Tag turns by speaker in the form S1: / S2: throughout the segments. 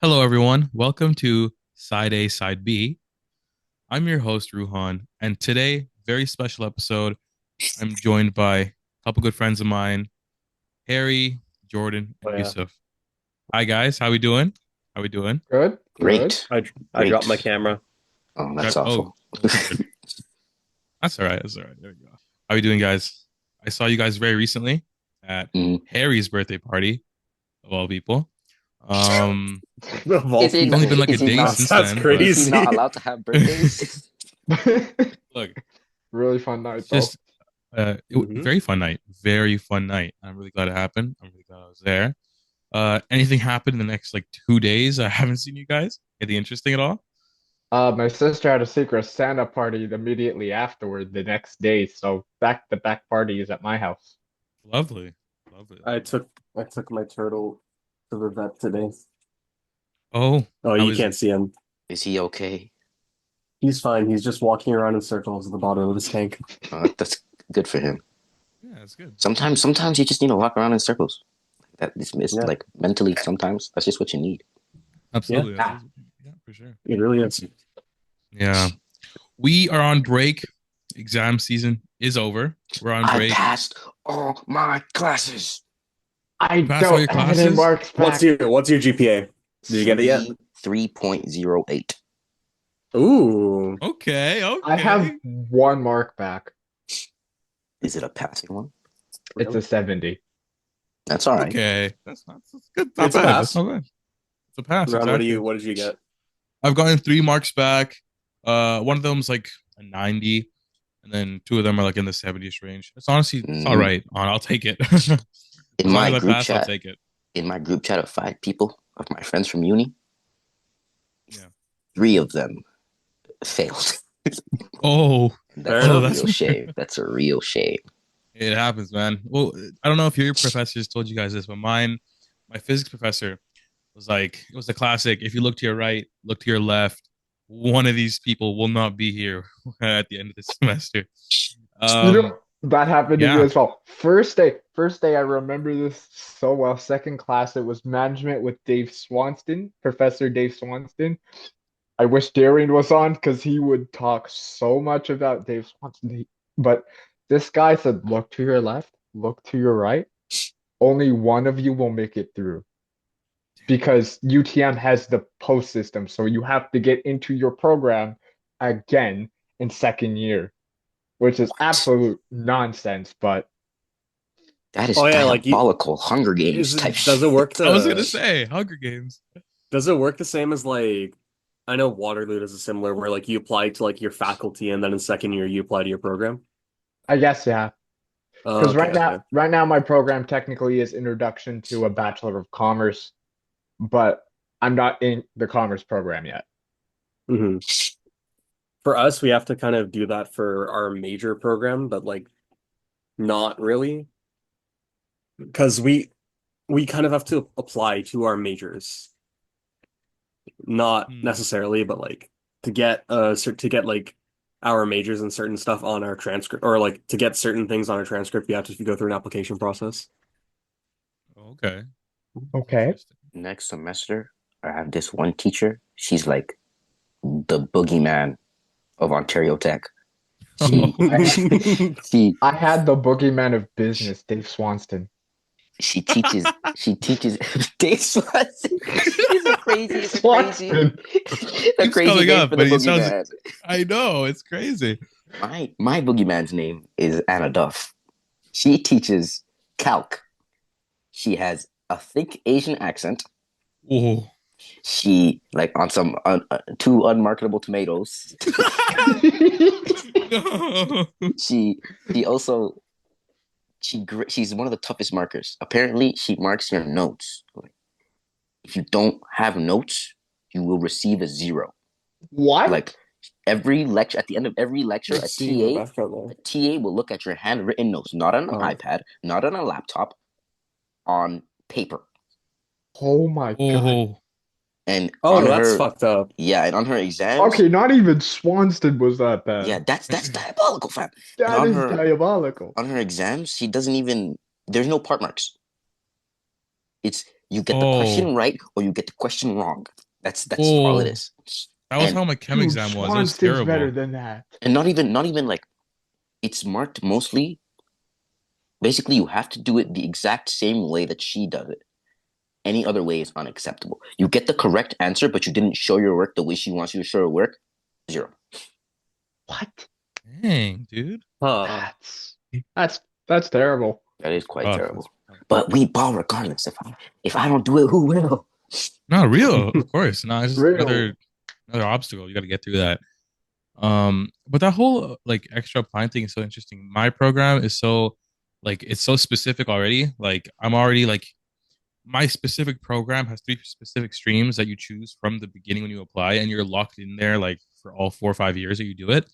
S1: Hello, everyone. Welcome to Side A, Side B. I'm your host, Ruhan, and today, very special episode. I'm joined by a couple good friends of mine, Harry, Jordan,
S2: Oh
S1: and
S2: yeah,
S1: Yusuf. Hi, guys. How we doing? How we doing?
S2: good, good.
S3: Great.
S2: I dropped my
S3: Great.
S2: camera.
S3: Oh, that's awful.
S1: Oh, good. That's all right. That's all right. There we go. How we doing, guys? I saw you guys very recently at
S3: Mm.
S1: Harry's birthday party, of all people. Um,
S2: Of all
S3: Is he
S1: it's
S3: not,
S1: only been
S2: people,
S1: like a
S3: is he
S1: day
S3: not
S1: since
S2: that's
S1: then, but
S3: is he not
S2: crazy.
S3: allowed to have birthdays?
S1: look,
S2: Really fun night
S1: it's
S2: though.
S1: just
S2: Hmm.
S1: very fun night. Very fun night. I'm really glad it happened. I'm really glad I was there. Anything happened in the next like 2 days? I haven't seen you guys. Anything interesting at all?
S2: My sister had a secret Santa party immediately afterward the next day, so back-to-back parties at my house.
S1: Lovely, lovely,
S2: I
S1: lovely.
S2: took I took my turtle to the vet today.
S1: Oh,
S2: Oh,
S1: how
S2: you
S1: is
S2: can't
S1: he?
S2: see him.
S3: Is he okay?
S2: He's fine. He's just walking around in circles at the bottom of his tank.
S3: That's good for him.
S1: Yeah, that's good. That's good.
S3: Sometimes you just need to walk around in circles. That is
S2: Yeah,
S3: like mentally. Sometimes that's just what you need.
S2: yeah,
S1: Absolutely. Yeah, for sure.
S2: it really is.
S1: Yeah, we are on break. Exam season is over. We're on
S3: I
S1: break.
S3: passed all my classes.
S2: I
S1: You passed all
S2: don't
S1: your
S2: have any
S1: classes?
S2: marks back. What's your GPA? Did you get it yet?
S3: 3.08.
S2: Ooh,
S1: Okay,
S2: I have
S1: okay.
S2: one mark back.
S3: Is it a passing one?
S2: It's a
S4: Really?
S2: 70.
S3: That's all right.
S1: Okay, that's good. Not
S2: It's a
S1: bad. That's
S2: pass.
S1: not bad. It's a pass,
S2: Ron,
S1: exactly.
S2: what did you get?
S1: I've gotten 3 marks back. One of them's like a 90, and then two of them are like in the 70s range. It's honestly, it's all
S3: Hmm.
S1: right. I'll take it.
S3: In
S1: As long
S3: my
S1: as I
S3: group
S1: pass, I'll
S3: chat,
S1: take it.
S3: in my group chat of 5 people of my friends from uni,
S1: Yeah.
S3: 3 of them failed.
S1: Oh,
S3: That's
S2: Fair
S3: a
S1: oh,
S2: enough.
S1: that's
S3: real shame. That's a real shame.
S1: it happens, man. Well, I don't know if your professors told you guys this, but my physics professor was like, it was the classic. If you look to your right, look to your left, one of these people will not be here at the end of the semester.
S2: You know,
S1: Um,
S2: that happened to me
S1: yeah.
S2: as well. First day, I remember this so well. Second class, it was management with Dave Swanston, Professor Dave Swanston. I wish Darian was on because he would talk so much about Dave Swanston. But this guy said, look to your left, look to your right. Only one of you will make it through because UTM has the post system. So you have to get into your program again in second year, which is
S3: What?
S2: absolute nonsense. But
S3: That is
S4: Oh yeah, like you
S3: diabolical Hunger Games
S4: is
S3: type
S4: it does it
S3: shit.
S4: work
S1: I was gonna
S4: to
S1: say Hunger Games.
S4: does it work the same as like I know Waterloo does a similar where like you apply to like your faculty and then in second year you apply to your program?
S2: I guess yeah,
S4: Oh,
S2: because
S4: okay, okay.
S2: right now my program technically is Introduction to a Bachelor of Commerce, but I'm not in the commerce program yet.
S4: Hmm. For us, we have to kind of do that for our major program, but like not really because we kind of have to apply to our majors. Not
S1: Hmm.
S4: necessarily, but like to get like our majors and certain stuff on our transcript or like to get certain things on our transcript, we have to go through an application process.
S1: Okay,
S2: Okay.
S1: interesting.
S3: Next semester, I have this one teacher. She's like the boogeyman of Ontario Tech. She she
S2: I had the boogeyman of business, Dave Swanston.
S3: she teaches Dave Swanson. He's a crazy, it's a crazy,
S2: Swanston.
S3: a
S1: Keeps
S3: crazy
S1: coming
S3: name
S1: up,
S3: for the
S1: but he sounds.
S3: boogeyman.
S1: I know it's crazy.
S3: My boogeyman's name is Anna Duff. She teaches calc. She has a thick Asian accent.
S1: Oh.
S3: She like on some two unmarketable tomatoes.
S1: No.
S3: She she also she's one of the toughest markers. Apparently, she marks your notes. Like, if you don't have notes, you will receive a zero.
S2: What?
S3: Like every lecture, at the end of every lecture,
S4: Let's see in the background
S3: A
S4: there.
S3: TA will look at your handwritten notes, not on an
S4: Oh.
S3: iPad, not on a laptop, on paper.
S2: Oh my God.
S1: Oh.
S3: And
S4: Oh,
S3: on
S4: that's
S3: her,
S4: fucked up.
S3: yeah, and on her exams,
S2: Okay, not even Swanston was that
S3: yeah,
S2: bad.
S3: that's diabolical, fam. And
S2: That is diabolical.
S3: on her exams, she doesn't even there's no part marks. It's You get the
S1: Oh,
S3: question right or you get the question wrong. That's all it
S1: oh,
S3: is.
S1: that was
S3: And
S1: how my chem
S2: Dude,
S1: exam was. It was
S2: Swanston's better
S1: terrible.
S2: than that.
S3: not even like it's marked mostly. Basically, you have to do it the exact same way that she does it. Any other way is unacceptable. You get the correct answer, but you didn't show your work the way she wants you to show your work. 0.
S2: What?
S1: Dang, dude.
S4: Huh.
S2: That's terrible.
S3: That is quite
S1: Tough.
S3: terrible.
S1: That's tough.
S3: But we ball regardless. If I don't do it, who will?
S1: Not real, of course. No, it's just
S2: Real.
S1: another obstacle. You got to get through that. But that whole like extra applying thing is so interesting. My program is so like it's so specific already. Like I'm already like my specific program has 3 specific streams that you choose from the beginning when you apply, and you're locked in there like for all 4 or 5 years that you do it.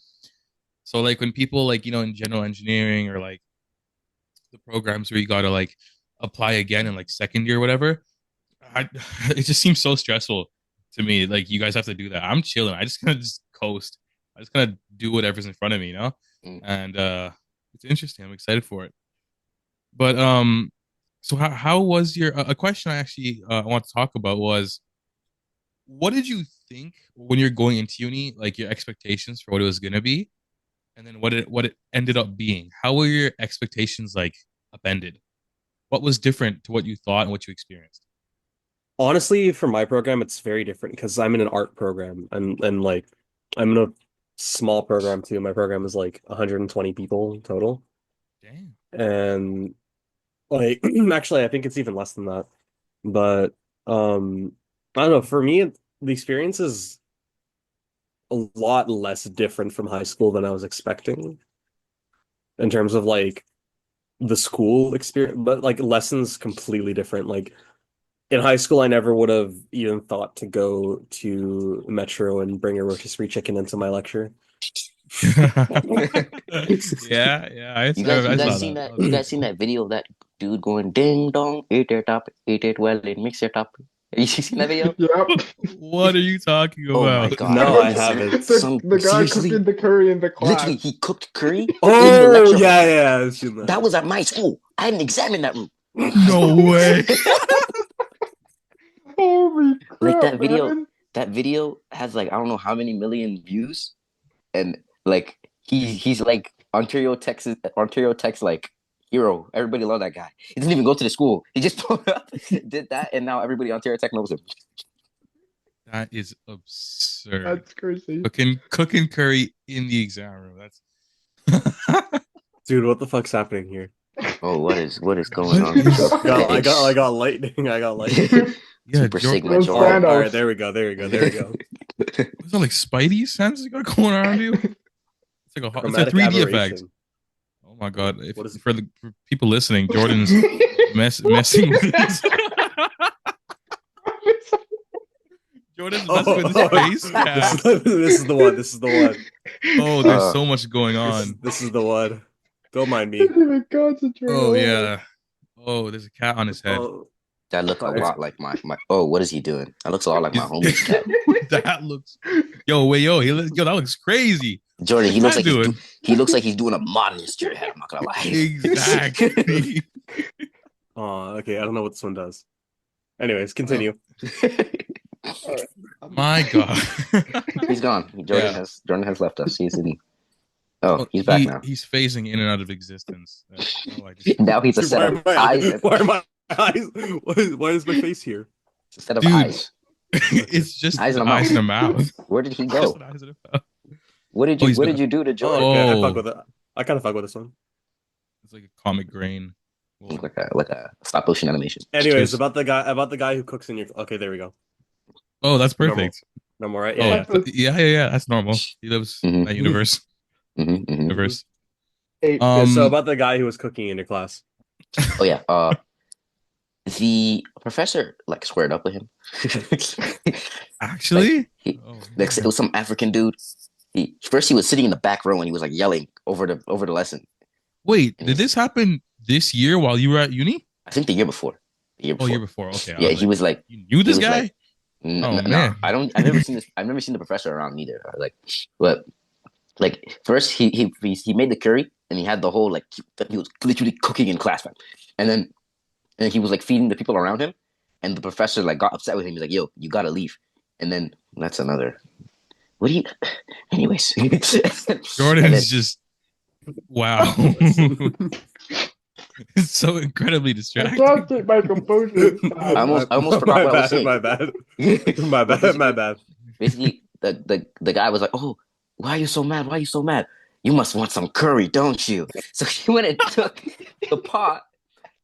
S1: So like when people like in general engineering or like the programs where you gotta like apply again in like second year or whatever, it just seems so stressful to me. Like you guys have to do that. I'm chilling. I just kind of just coast. I just kind of do whatever's in front of me.
S3: Mm.
S1: And it's interesting. I'm excited for it. But so how was your a question I actually want to talk about was what did you think when you're going into uni, like your expectations for what it was gonna be, and then what it ended up being? How were your expectations like upended? What was different to what you thought and what you experienced?
S4: Honestly, for my program, it's very different because I'm in an art program and like I'm in a small program too. My program is like 120 people total.
S1: Damn.
S4: And like actually I think it's even less than that. But I don't know, for me the experience is a lot less different from high school than I was expecting in terms of like the school experience, but like lessons completely different. Like in high school, I never would have even thought to go to Metro and bring a rotisserie chicken into my lecture.
S1: Yeah, yeah,
S3: You
S1: I
S3: guys
S1: saw
S3: seen
S1: that.
S3: that?
S1: That was
S3: You guys
S1: cool.
S3: seen that video of that dude going ding dong, eat it well, and mix it up? You seen that video?
S2: Yep.
S1: What are you talking
S3: Oh my
S1: about?
S3: god!
S4: No, I
S3: Some
S4: haven't.
S3: some
S2: The guy
S3: seriously,
S2: cooking the curry in the
S3: literally,
S2: class.
S3: he cooked curry in the
S4: Oh
S3: lecture hall.
S4: yeah, I've seen
S3: That was at my school. I hadn't examined that room.
S1: No way.
S2: Holy
S3: Like
S2: crap, man.
S3: that video has like I don't know how many million views, and like he's like Ontario Tech's like hero. Everybody love that guy. He didn't even go to the school. He just pulled up, did that, and now everybody Ontario Tech knows him.
S1: That is absurd.
S2: That's crazy.
S1: Cooking curry in the exam room. That's
S4: dude, what the fuck's happening here?
S3: Oh, what is going
S1: what
S3: on?
S1: is
S4: I got lightning. I got lightning.
S1: yeah,
S3: Super Sigma
S2: Those
S4: Oh,
S3: Jordan.
S2: Thanos.
S4: all right, there we go. There we go. There we go.
S1: is that like Spidey sense you got going around you? It's like it's a
S4: Chromatic
S1: 3D effect.
S4: aberration.
S1: Oh my god! If
S4: What is
S1: for people listening, Jordan's messing with his Jordan's messing with his face cam.
S4: This is the one. This is the one.
S1: Oh, there's so much going on.
S4: This is the one. Don't mind me.
S2: Can't even concentrate.
S1: Oh yeah. Oh, there's a cat on his head.
S4: Oh,
S3: That look a
S4: Fire.
S3: lot like my. Oh, what is he doing? That looks a lot like my homie's cat.
S1: That looks. Yo, wait, yo, that looks crazy.
S3: Jordan, he looks
S1: What's
S3: like
S1: that doing?
S3: he looks like he's doing a modern history head. I'm not gonna lie.
S1: Exactly.
S4: oh, okay. I don't know what this one does. Anyways, continue.
S1: My God.
S3: He's gone.
S1: Yeah.
S3: Jordan has left us. He's in. Oh, he's back now.
S1: He's phasing in and out of existence. Oh, I just,
S3: Now he's a
S4: Dude,
S3: set of eyes.
S4: why are my eyes? Why is my face here?
S3: A set of
S1: Dude.
S3: eyes.
S1: it's just
S3: Eyes
S1: the
S3: in a
S1: eyes in a mouth.
S3: Where did he
S1: Just
S3: go?
S1: the eyes in a mouth.
S3: What did
S1: Oh,
S3: you
S1: he's
S3: What
S1: back.
S3: did you do to
S4: Oh,
S3: Jordan?
S4: okay. I
S1: Oh.
S4: fuck with it. I kind of fuck with this one.
S1: It's like a comic grain. Well,
S3: Like a stop motion animation.
S4: Anyways,
S1: Cheers.
S4: about the guy who cooks in your. Okay, there we go.
S1: oh, that's perfect.
S4: No more, right?
S1: Oh,
S4: Yeah.
S1: yeah. That's normal. He lives in
S3: Mhm.
S1: that universe.
S3: Mhm, mhm.
S1: Universe.
S2: 8
S4: Yeah,
S1: Um.
S4: so about the guy who was cooking in your class.
S3: Oh yeah. The professor like squared up with him.
S1: Actually.
S3: He,
S1: Oh,
S3: like, it
S1: man.
S3: was some African dude. He was sitting in the back row and he was like yelling over the lesson.
S1: Wait, did this happen this year while you were at uni?
S3: I think the year before. The year
S1: Oh,
S3: before.
S1: year before. Okay.
S3: Yeah, he was like,
S1: you knew this
S3: was
S1: guy?
S3: like,
S1: Oh,
S3: no,
S1: man.
S3: I've never seen this. I've never seen the professor around either. Like, but like first he made the curry and he had the whole like he was literally cooking in class, man. And then he was like feeding the people around him, and the professor like got upset with him. He's like, "Yo, you gotta leave." And then that's another. What do you? Anyways, and then
S1: Jordan's just wow. It's so incredibly
S2: I
S1: distracting.
S2: can't keep my composure.
S3: I almost forgot what I was saying.
S4: My bad.
S3: But
S4: My bad.
S3: basically, the guy was like, "Oh, why are you so mad? Why are you so mad? You must want some curry, don't you?" So he went and took the pot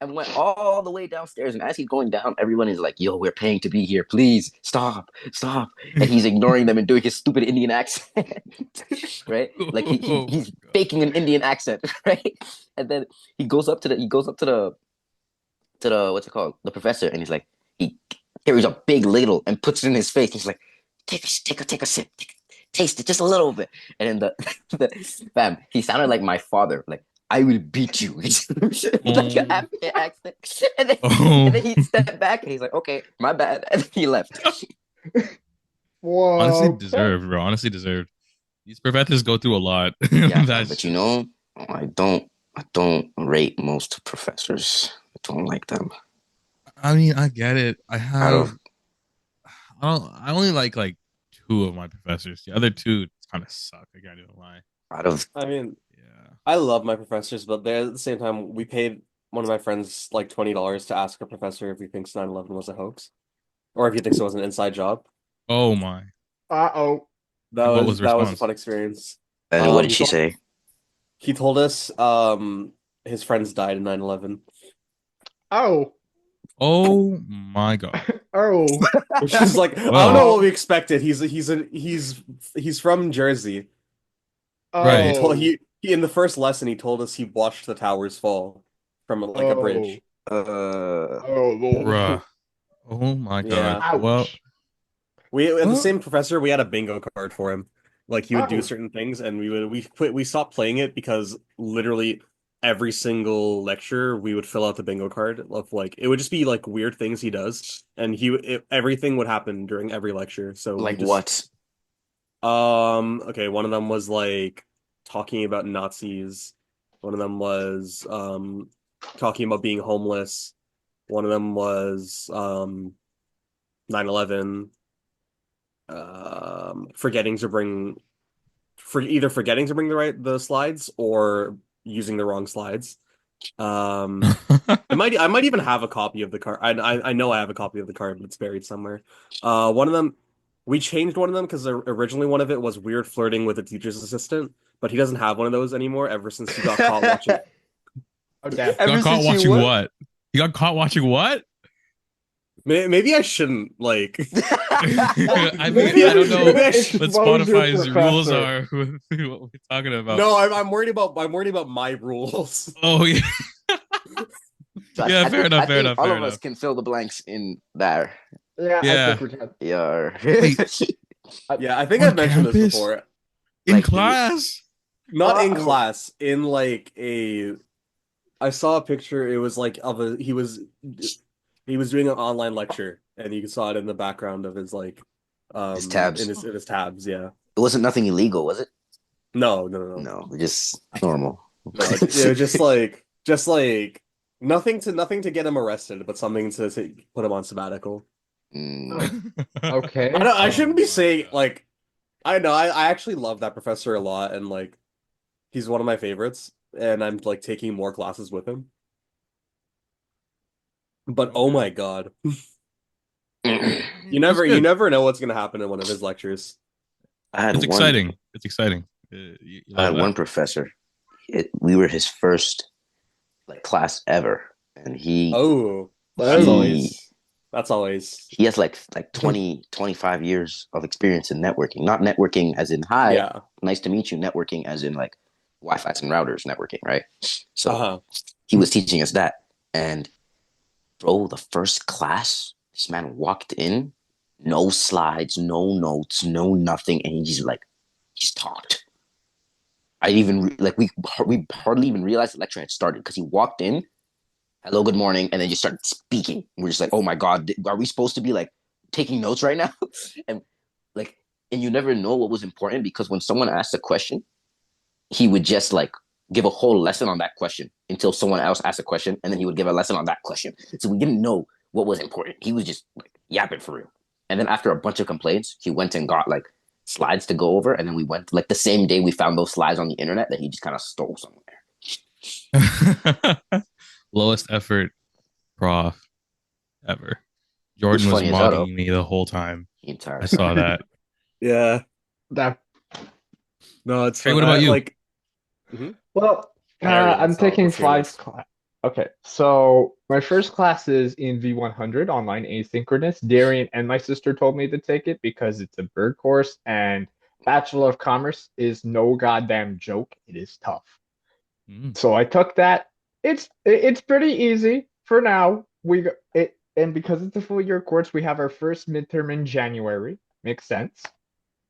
S3: and went all the way downstairs. And as he's going down, everyone is like, "Yo, we're paying to be here. Please stop, stop." And he's ignoring them and doing his stupid Indian accent, right? Like
S1: Oh my
S3: he's
S1: god.
S3: faking an Indian accent, right? And then he goes up to the what's it called, the professor, and he's like, he carries a big ladle and puts it in his face. He's like, take a sip, taste it just a little bit. And then the fam, he sounded like my father, like, "I will beat you," like a
S1: Oh,
S3: half accent. And
S1: oh.
S3: then he stepped back and he's like, "Okay, my bad," and then he left.
S1: Honestly
S2: Whoa.
S1: deserved, bro. Honestly deserved. These professors go through a lot.
S3: Yeah, fam,
S1: That's
S3: but you
S1: just
S3: know, I don't rate most professors. I don't like them.
S1: I mean, I get it.
S3: Out of
S1: I only like two of my professors. The other two kind of suck. I can't even lie.
S3: out of
S4: I mean,
S1: Yeah.
S4: I love my professors, but they're at the same time, we paid one of my friends like $20 to ask a professor if he thinks 9/11 was a hoax, or if he thinks it was an inside job.
S1: Oh my.
S2: Uh-oh.
S1: And what was the
S4: That was a
S1: response?
S4: fun experience.
S3: and what did
S4: He
S3: she
S4: told
S3: say?
S4: he told us his friends died in 9/11,
S2: Oh.
S1: Oh my god.
S2: Oh.
S4: which is like I don't know
S1: Well,
S4: what we expected. He's from Jersey. He
S1: right.
S4: told
S2: Oh.
S4: he in the first lesson he told us he watched the towers fall from like a
S2: Oh.
S4: bridge.
S3: Uh,
S2: Oh,
S1: Bruh.
S2: Lord.
S1: Oh my god.
S4: Yeah.
S1: Well,
S2: Ouch.
S4: We had the
S1: well,
S4: same professor. We had a bingo card for him. Like he would do
S2: Oh.
S4: certain things, and we stopped playing it because literally every single lecture we would fill out the bingo card of like it would just be like weird things he does, and everything would happen during every lecture. So we
S3: like
S4: just
S3: what?
S4: okay, one of them was like talking about Nazis. One of them was talking about being homeless. One of them was 9/11, forgetting to bring either forgetting to bring the slides or using the wrong slides. I might even have a copy of the card. I know I have a copy of the card, but it's buried somewhere. One of them we changed one of them because originally one of it was weird flirting with a teacher's assistant, but he doesn't have one of those anymore ever since he got caught watching.
S2: Oh, damn.
S3: Ever
S1: got caught
S3: since you
S1: watching
S3: what?
S1: what? You got caught watching what?
S4: Maybe I shouldn't like.
S1: I mean,
S2: Maybe
S1: I
S2: you
S1: don't know
S2: shouldn't
S1: what
S2: expose your
S1: Spotify's rules
S2: professor.
S1: are with what we're talking about.
S4: No, I'm worried about my rules.
S1: Oh yeah.
S3: So
S1: Yeah, fair enough,
S3: I
S1: fair
S3: think
S1: enough,
S3: all
S1: fair
S3: of us
S1: enough.
S3: can fill the blanks in there.
S2: Yeah, I
S1: Yeah.
S2: think we can.
S3: Yeah.
S1: Wait,
S4: Yeah, I think
S1: on
S4: I've mentioned this
S1: campus?
S4: before.
S1: In
S3: Like
S1: class?
S4: Not in
S2: Uh-oh.
S4: class, in like a I saw a picture, it was like of a he was doing an online lecture and you saw it in the background of his like
S3: his tabs.
S4: in his tabs, yeah.
S3: It wasn't nothing illegal, was it?
S4: No.
S3: No, just normal.
S4: No, it was just like nothing to get him arrested, but something to put him on sabbatical.
S3: Mm.
S2: Okay.
S4: I
S1: Oh
S4: shouldn't be
S1: my
S4: saying
S1: god.
S4: like I know I actually love that professor a lot and like he's one of my favorites and I'm like taking more classes with him. But oh
S1: Okay.
S4: my God.
S3: I
S1: That's
S4: You
S1: good.
S4: never know what's gonna happen in one of his lectures.
S3: had
S1: It's
S3: one
S1: exciting. It's exciting. You
S3: I
S1: love
S3: had
S1: that.
S3: one professor. We were his first like class ever, and
S4: Oh,
S3: he
S4: that's always
S3: he has like 20 25 years of experience in networking. Not networking as in hi,
S4: yeah.
S3: nice to meet you, networking as in like Wi-Fi's and routers networking, right? So
S4: Uh-huh.
S3: he was teaching us that. And bro, the first class, this man walked in, no slides, no notes, no nothing, and he just talked. I even like we hardly even realized the lecture had started because he walked in, hello, good morning, and then just started speaking. We're just like, oh my god, are we supposed to be like taking notes right now? and like, and you never know what was important because when someone asked a question, he would just like give a whole lesson on that question until someone else asked a question, and then he would give a lesson on that question. So we didn't know what was important. He was just like yapping for real. And then after a bunch of complaints, he went and got like slides to go over, and then we went like the same day we found those slides on the internet that he just kind of stole somewhere.
S1: Lowest effort prof ever.
S3: It was
S1: Jordan was
S3: funny as hell though.
S1: mocking me the whole time.
S3: The entire
S1: I saw that.
S4: Yeah.
S2: That
S4: No, it's
S1: Hey, what about you?
S4: like. Mhm.
S2: well,
S4: Harry,
S2: I'm
S4: let's
S2: taking
S4: hear
S2: five
S4: this.
S2: class. Okay, so my first class is in V100 online asynchronous. Darian and my sister told me to take it because it's a bird course and Bachelor of Commerce is no goddamn joke. It is tough.
S1: Mm.
S2: So I took that. It's pretty easy for now. We it and because it's a full year course, we have our first midterm in January. Makes sense.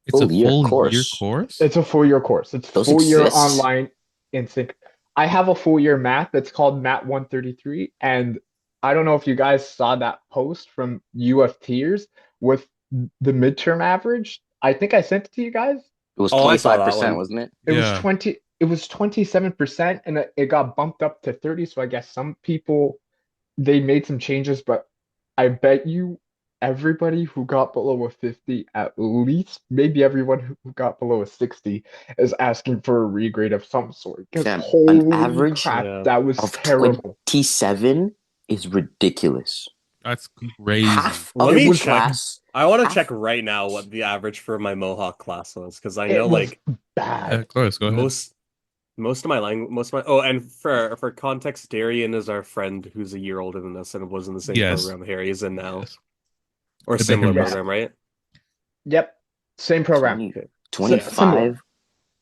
S1: It's a
S3: Full year
S1: full year
S3: course.
S1: course?
S2: It's a full year course. It's
S3: Those
S2: full year
S3: exist.
S2: online in sync. I have a full year math that's called Mat 133, and I don't know if you guys saw that post from UF Tiers with the midterm average. I think I sent it to you guys.
S3: It was
S4: Oh, I saw that
S3: 25%,
S4: one.
S3: wasn't it?
S2: It was
S1: Yeah.
S2: 20, it was 27%, and it got bumped up to 30. So I guess some people they made some changes, but I bet you everybody who got below a 50, at least maybe everyone who got below a 60 is asking for a regrade of some sort. Because
S3: Fam, an
S2: holy
S3: average
S2: crap,
S4: Yeah.
S2: that was
S3: of
S2: terrible.
S3: 27 is ridiculous.
S1: That's crazy.
S3: Half
S4: Let
S3: of
S4: me
S3: the
S4: check.
S3: class.
S4: I want to
S3: half-
S4: check right now what the average for my Mohawk class was because I
S2: It
S4: know
S2: was
S4: like
S1: Yeah,
S2: bad.
S1: of course, go ahead.
S4: most of my language, most of my. Oh, and for context, Darian is our friend who's a year older than us and was in the same
S1: Yes.
S4: program Harry is in now,
S1: Yes.
S4: or
S1: I've been
S4: similar
S1: here
S4: program, right?
S2: Yep, same program.
S3: 20,
S4: Okay.
S2: Similar.
S3: 25,
S2: He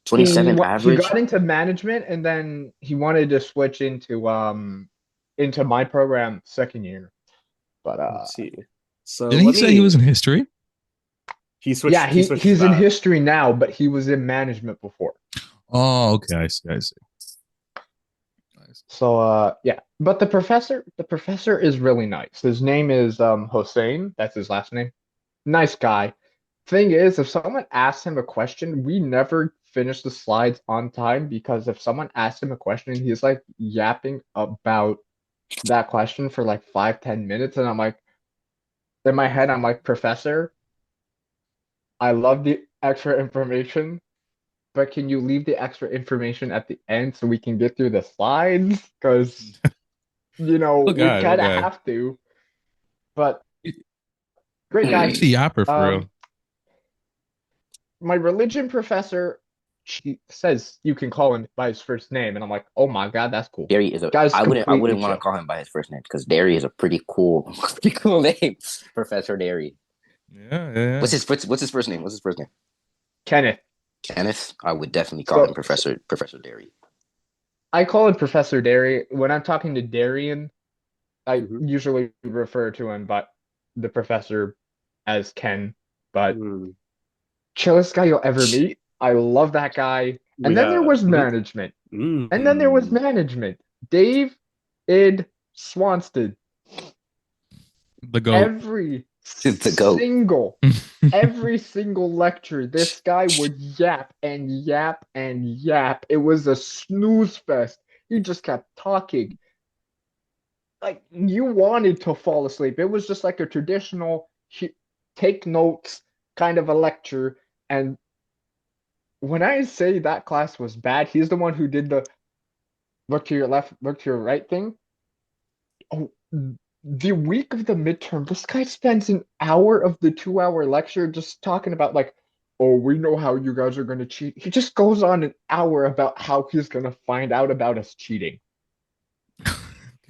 S3: 27
S2: he
S3: average.
S2: got into management and then he wanted to switch into my program second year. But
S4: Let's see. So
S1: Didn't he say he was in history?
S4: He switched.
S2: yeah,
S4: He switched
S2: he's in
S4: back.
S2: history now, but he was in management before.
S1: Oh, okay. I see. I see. Nice.
S2: So yeah, but the professor is really nice. His name is Hossein, that's his last name. Nice guy. Thing is, if someone asks him a question, we never finish the slides on time because if someone asks him a question, he's like yapping about that question for like 5-10 minutes, and I'm like, in my head, I'm like, Professor, I love the extra information, but can you leave the extra information at the end so we can get through the slides? Because
S1: Oh
S2: we
S1: God.
S2: kind of
S1: Okay.
S2: have to. But great guy.
S1: What's the yapper for real?
S2: My religion professor, she says you can call him by his first name, and I'm like, oh my God, that's cool.
S3: Derry is a.
S2: Guy's
S3: I
S2: completely
S3: wouldn't want to
S2: chill.
S3: call him by his first name because Derry is a pretty cool, pretty cool name, Professor Derry.
S1: Yeah.
S3: What's his first name? What's his first name?
S2: Kenneth.
S3: Kenneth. I would definitely call
S2: So
S3: him Professor Derry.
S2: I call him Professor Derry. When I'm talking to Darian, I
S4: Mhm.
S2: usually refer to him, but the professor as Ken. But
S4: Hmm.
S2: chillest guy you'll ever meet. I love that guy.
S4: We
S2: And then there
S4: have.
S2: was management.
S4: Mm.
S2: And then there was management. Dave Id Swanston.
S1: The goat.
S2: Every
S3: The goat.
S2: every single lecture, this guy would yap and yap and yap. It was a snooze fest. He just kept talking. Like you wanted to fall asleep. It was just like a traditional take notes kind of a lecture. And when I say that class was bad, he's the one who did the look to your left, look to your right thing. Oh, the week of the midterm, this guy spends an hour of the 2 hour lecture just talking about like, oh, we know how you guys are going to cheat. He just goes on an hour about how he's going to find out about us cheating.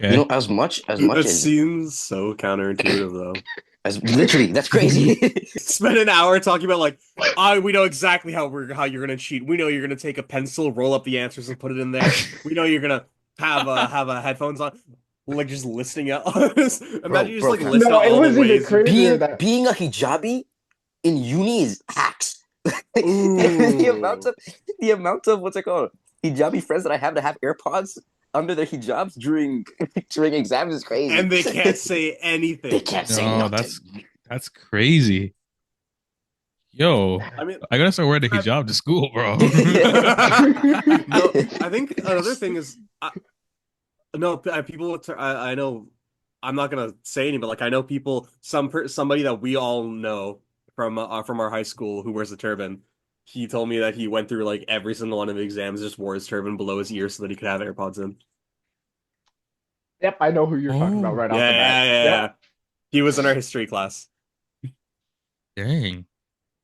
S1: Okay.
S3: As much
S4: That
S3: as
S4: seems so counterintuitive, though.
S3: as literally, that's crazy.
S4: Spend an hour talking about like, we know exactly how you're gonna cheat. We know you're gonna take a pencil, roll up the answers, and put it in there. We know you're gonna have a headphones on, like just listing out. Imagine you just like
S3: Bro,
S4: list
S2: No,
S4: out
S2: it
S4: all the
S2: was even
S4: ways you.
S2: crazier that
S3: being a hijabi in uni is hacks.
S4: Ooh.
S3: The amount of what's it called? Hijabi friends that I have AirPods under their hijabs during exams is crazy.
S4: And they can't say anything.
S3: They can't say
S1: No,
S3: nothing.
S1: that's crazy. Yo,
S4: I mean,
S1: I gotta start wearing a hijab to school, bro.
S4: no, I think another thing is, no, people. I know I'm not gonna say any, but like I know people, somebody that we all know from our high school who wears a turban. He told me that he went through like every single one of the exams, just wore his turban below his ear so that he could have AirPods in.
S2: Yep, I know who you're talking about
S1: Oh,
S2: right off
S4: Yeah,
S2: the bat.
S4: yeah, yeah,
S2: Yep.
S4: yeah. He was in our history class.
S1: dang.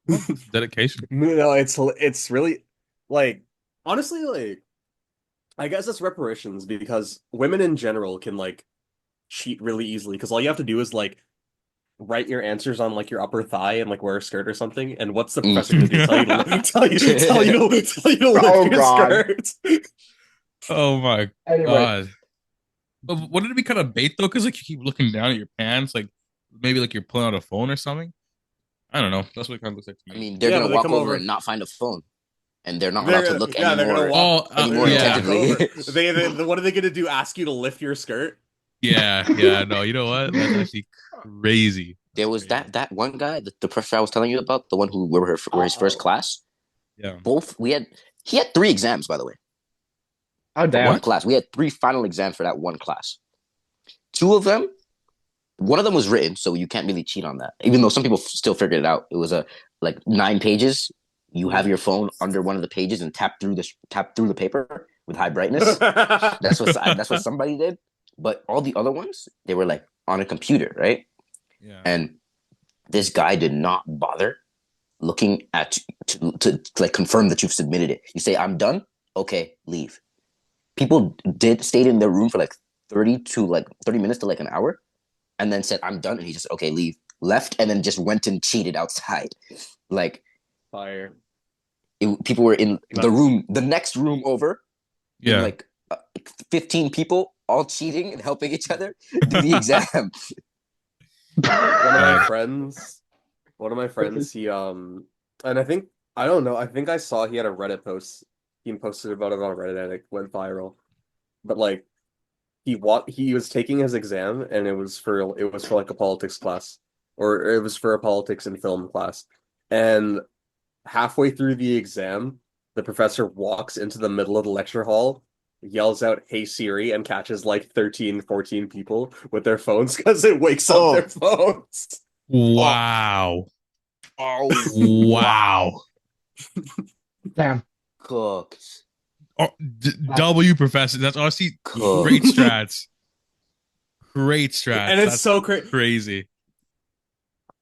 S1: Well, that's dedication.
S4: No, it's really like honestly like I guess it's reparations because women in general can like cheat really easily because all you have to do is like write your answers on like your upper thigh and like wear a skirt or something. And what's the
S3: Mm.
S4: professor gonna do? Tell you to tell you to lift
S2: Oh
S4: your
S2: God.
S4: skirt.
S1: Oh my
S2: Anyway,
S1: God. But wouldn't it be kind of bait though? Because like you keep looking down at your pants, like maybe like you're pulling out a phone or something. I don't know. That's what it kind of looks like to
S3: I
S1: me.
S3: mean, they're
S4: Yeah,
S3: gonna
S4: but they
S3: walk
S4: come
S3: over and
S4: over.
S3: not find a phone, and they're not allowed to
S4: They're
S3: look
S4: yeah, they're gonna walk.
S1: Oh,
S3: any
S4: They're
S3: more
S4: gonna
S1: yeah,
S4: walk
S3: attentively.
S4: over. What are they gonna do? Ask you to lift your skirt?
S1: yeah, yeah. No, you know what? That's actually crazy.
S3: There
S1: That's
S3: was
S1: crazy.
S3: that one guy, the professor I was telling you about, the one who were his first
S2: uh-oh.
S3: class.
S1: Yeah.
S3: Both we had he had three exams, by the way,
S2: Oh
S3: for one
S2: damn.
S1: What?
S3: class. We had three final exams for that one class. Two of them, one of them was written, so you can't really cheat on that. Even though some people still figured it out. It was a like 9 pages. You have your phone under one of the pages and tap through the paper with high brightness. That's what somebody did. But all the other ones, they were like on a computer, right?
S1: Yeah.
S3: And this guy did not bother looking at to like confirm that you've submitted it. You say I'm done. Okay, leave. People did stayed in their room for like 30 minutes to like an hour, and then said I'm done, and he just okay leave left, and then just went and cheated outside. Like
S4: Fire.
S3: people were in the
S4: That's
S3: room, the next room over, in
S1: Yeah.
S3: like 15 people all cheating and helping each other do the exam.
S4: one of my
S1: God.
S4: friends. One of my friends, and I don't know. I think I saw he had a Reddit post. He posted about it on Reddit, and it went viral. But like, he was taking his exam, and it was for like a politics class, or it was for a politics and film class. And halfway through the exam, the professor walks into the middle of the lecture hall, yells out, "Hey Siri," and catches like 13, 14 people with their phones because it wakes up their
S3: Oh,
S4: phones.
S3: oh,
S1: Wow.
S3: oh,
S1: Wow.
S3: wow,
S2: Damn.
S3: cooked,
S1: Oh,
S2: That's
S1: W professor. That's honestly great
S3: cooked.
S1: strats. Great
S4: And
S1: strats.
S4: it's
S1: That's
S4: so crazy.
S1: crazy.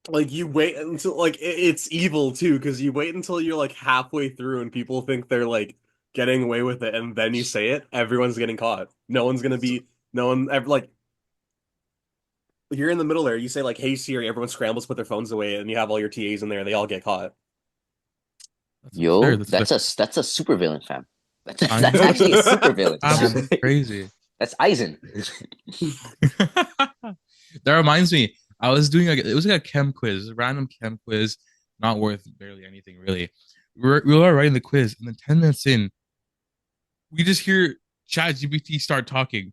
S4: Like you wait until like it's evil too, because you wait until you're like halfway through and people think they're like getting away with it, and then you say it, everyone's getting caught. No one's gonna be no one ever like you're in the middle there, you say like, "Hey Siri," everyone scrambles to put their phones away, and you have all your TAs in there, they all get caught.
S1: That's absurd.
S3: Yo,
S1: That's
S3: that's a super villain, fam.
S1: I
S3: That's
S1: know.
S3: actually a super villain.
S2: damn.
S1: Absolutely crazy.
S3: That's Eisen.
S1: That reminds me. I was doing like it was like a chem quiz, a random chem quiz, not worth barely anything really. We were writing the quiz, and then 10 minutes in, we just hear ChatGPT start talking.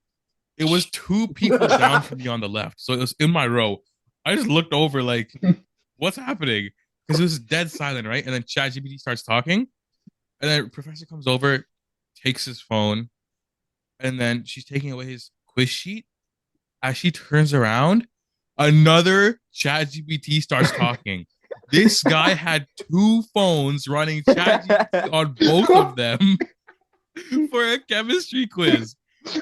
S1: It was two people down from me on the left, so it was in my row. I just looked over like, what's happening? Because it was dead silent, right? And then ChatGPT starts talking, and then professor comes over, takes his phone, and then she's taking away his quiz sheet. As she turns around, another ChatGPT starts talking. This guy had two phones running ChatGPT on both of them for a chemistry quiz.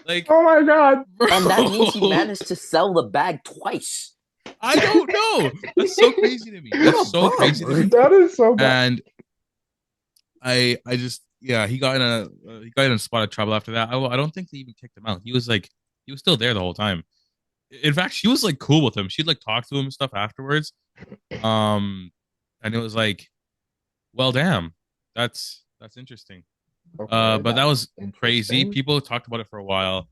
S1: Like,
S2: Oh my God.
S3: And that means he
S1: bro,
S3: managed to sell the bag twice.
S1: I don't know. That's so crazy to me.
S3: You're a
S1: That's so
S3: bum.
S1: crazy to me.
S2: That is so bad.
S1: And I just yeah, he got in a spot of trouble after that. I don't think they even kicked him out. He was still there the whole time. In fact, she was like cool with him. She'd like talk to him and stuff afterwards. Um, and it was like, well, damn, that's interesting.
S2: Okay,
S1: But that
S2: that's
S1: was crazy.
S2: interesting.
S1: People talked about it for a while.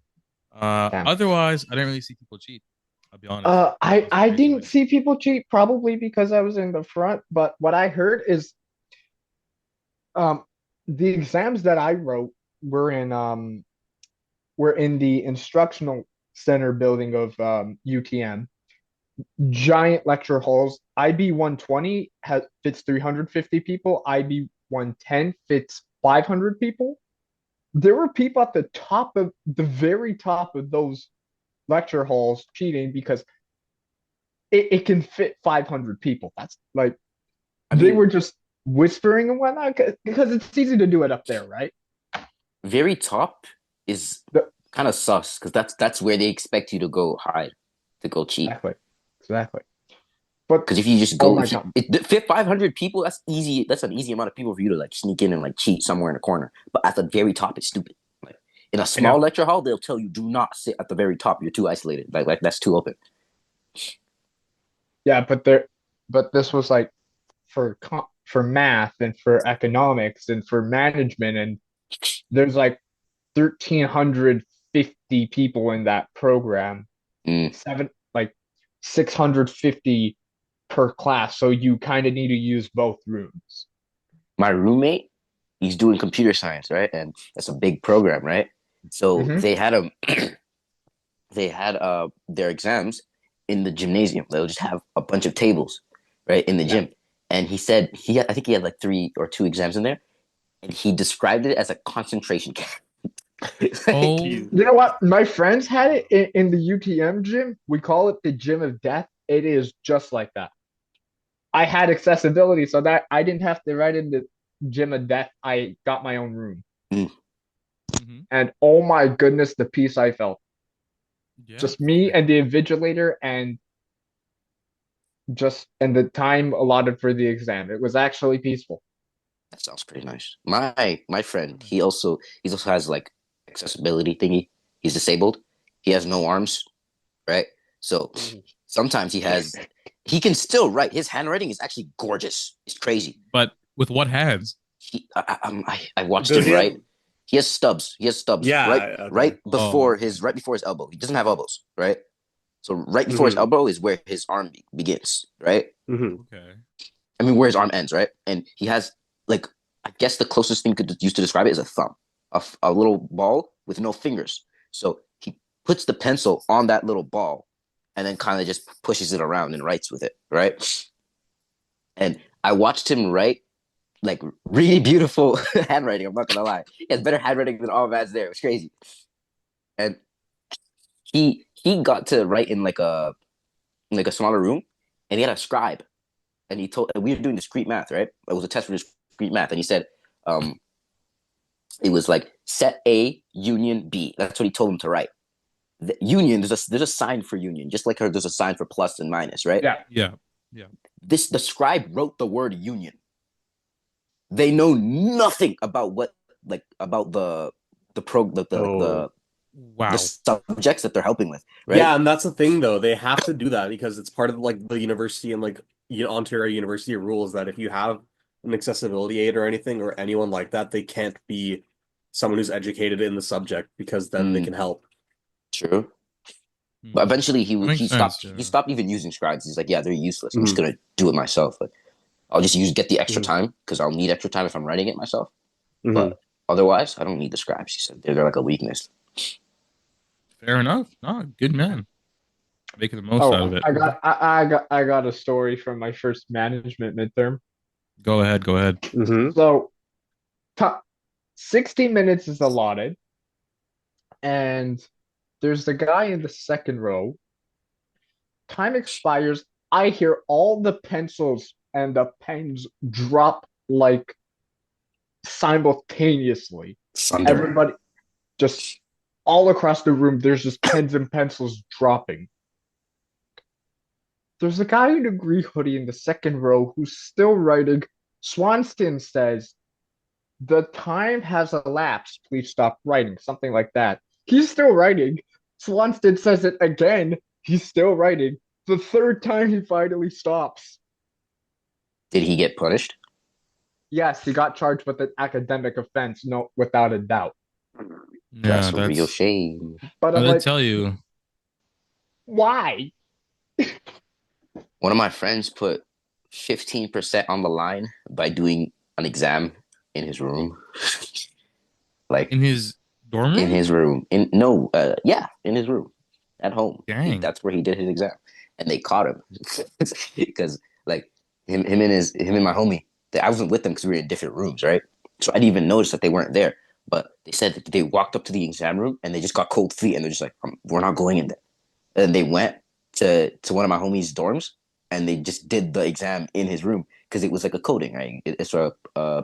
S2: Damn.
S1: Otherwise, I didn't really see people cheat. I'll be honest. It
S2: I
S1: was a
S2: I
S1: crazy
S2: didn't
S1: night.
S2: see people cheat probably because I was in the front, but what I heard is um the exams that I wrote were in were in the instructional center building of UTM. Giant lecture halls. IB 120 has fits 350 people. IB 110 fits 500 people. There were people at the top of the very top of those lecture halls cheating because it can fit 500 people. That's like
S3: I
S2: they
S3: mean,
S2: were just whispering and whatnot because it's easy to do it up there, right?
S3: very top is
S2: The,
S3: kind of sus because that's where they expect you to go hide to go cheat.
S2: exactly, exactly. But
S3: Because if you just
S2: oh
S3: go,
S2: my
S3: if you
S2: god,
S3: fit 500 people, that's easy. That's an easy amount of people for you to like sneak in and like cheat somewhere in a corner. But at the very top, it's stupid. Like in a
S2: I
S3: small
S2: know.
S3: lecture hall, they'll tell you do not sit at the very top. You're too isolated. Like that's too open.
S2: Yeah, but this was like for math and for economics and for management, and there's like 1,350 people in that program,
S3: Mm.
S2: seven like 650 per class, so you kind of need to use both rooms.
S3: My roommate, he's doing computer science, right? And that's a big program, right? So
S2: Hmm.
S3: they had their exams in the gymnasium. They'll just have a bunch of tables, right, in the
S2: Yeah.
S3: gym. And he said I think he had like 3 or 2 exams in there, and he described it as a concentration camp. Like,
S1: Oh,
S4: Jeez.
S2: You know what? My friends had it in the UTM gym. We call it the gym of death. It is just like that. I had accessibility, so that I didn't have to write in the gym of death. I got my own room.
S3: mm,
S1: mhm.
S2: And oh my goodness, the peace I felt.
S1: Yeah.
S2: Just me and the invigilator and the time allotted for the exam. It was actually peaceful.
S3: that sounds pretty nice. My friend, he also has like accessibility thingy. He's disabled. He has no arms, right? So
S4: Mhm.
S3: sometimes he can still write. His handwriting is actually gorgeous. It's crazy.
S1: But with what hands?
S3: I watched
S4: Does
S3: him
S4: he have?
S3: write. He has stubs. He has stubs
S4: Yeah. Okay.
S1: Oh, okay.
S3: right before his elbow. He doesn't have elbows, right? So right before his
S4: Hmm.
S3: elbow is where his arm begins, right?
S4: Hmm.
S1: Okay.
S3: I mean, where his arm ends, right? And he has like, I guess the closest thing could use to describe it is a thumb, a little ball with no fingers. So he puts the pencil on that little ball, and then kind of just pushes it around and writes with it, right? And I watched him write like really beautiful handwriting. I'm not gonna lie, he has better handwriting than all of us there. It was crazy, and he got to write in like a smaller room, and he had a scribe, and we were doing discrete math, right? It was a test for discrete math, and he said, um, it was like set A union B. That's what he told him to write. The union, there's a sign for union, just like there's a sign for plus and minus, right?
S2: Yeah.
S1: Yeah. Yeah.
S3: The scribe wrote the word union. They know nothing about what like about the pro
S4: Oh.
S3: the
S1: Wow.
S3: subjects that they're helping with, right?
S4: Yeah, and that's the thing though. They have to do that because it's part of like the university and like Ontario University rules that if you have an accessibility aid or anything or anyone like that, they can't be someone who's educated in the subject because then they
S3: Mm,
S4: can help.
S3: true. But
S1: Hmm.
S3: eventually
S1: That makes sense.
S3: he
S1: Yeah.
S3: stopped even using scribes. He's like, yeah, they're useless. I'm just
S4: Mhm.
S3: gonna do it myself. Like I'll just get the extra
S4: Mhm.
S3: time because I'll need extra time if I'm writing it myself.
S4: Mhm.
S3: But otherwise, I don't need the scribes. He said they're like a weakness.
S1: Fair enough. No, good man. Making the most out
S2: Oh,
S1: of it.
S2: I got a story from my first management midterm.
S1: Go ahead. Go ahead.
S4: Mhm.
S2: So, t 60 minutes is allotted, and there's the guy in the second row. Time expires. I hear all the pencils and the pens drop like simultaneously.
S3: Thunder.
S2: Everybody just all across the room, there's just pens and pencils dropping. There's a guy in a green hoodie in the second row who's still writing. Swanston says, "The time has elapsed. Please stop writing." Something like that. He's still writing. Swanston says it again. He's still writing. The third time he finally stops.
S3: Did he get punished?
S2: Yes, he got charged with an academic offense, no, without a doubt.
S1: Yeah,
S3: That's a real
S1: that's
S3: shame.
S2: But
S1: what
S2: I'm
S1: did I
S2: like,
S1: tell you?
S2: why?
S3: One of my friends put 15% on the line by doing an exam in his room. Like
S1: In his dorm
S3: in
S1: room?
S3: his room. In no, yeah, in his room at home.
S1: Dang.
S3: That's where he did his exam, and they caught him because like him and my homie. I wasn't with them because we were in different rooms, right? So I didn't even notice that they weren't there. But they said that they walked up to the exam room and they just got cold feet and they're just like, "We're not going in there." and they went to one of my homies' dorms, and they just did the exam in his room because it was like a coding, right? It's a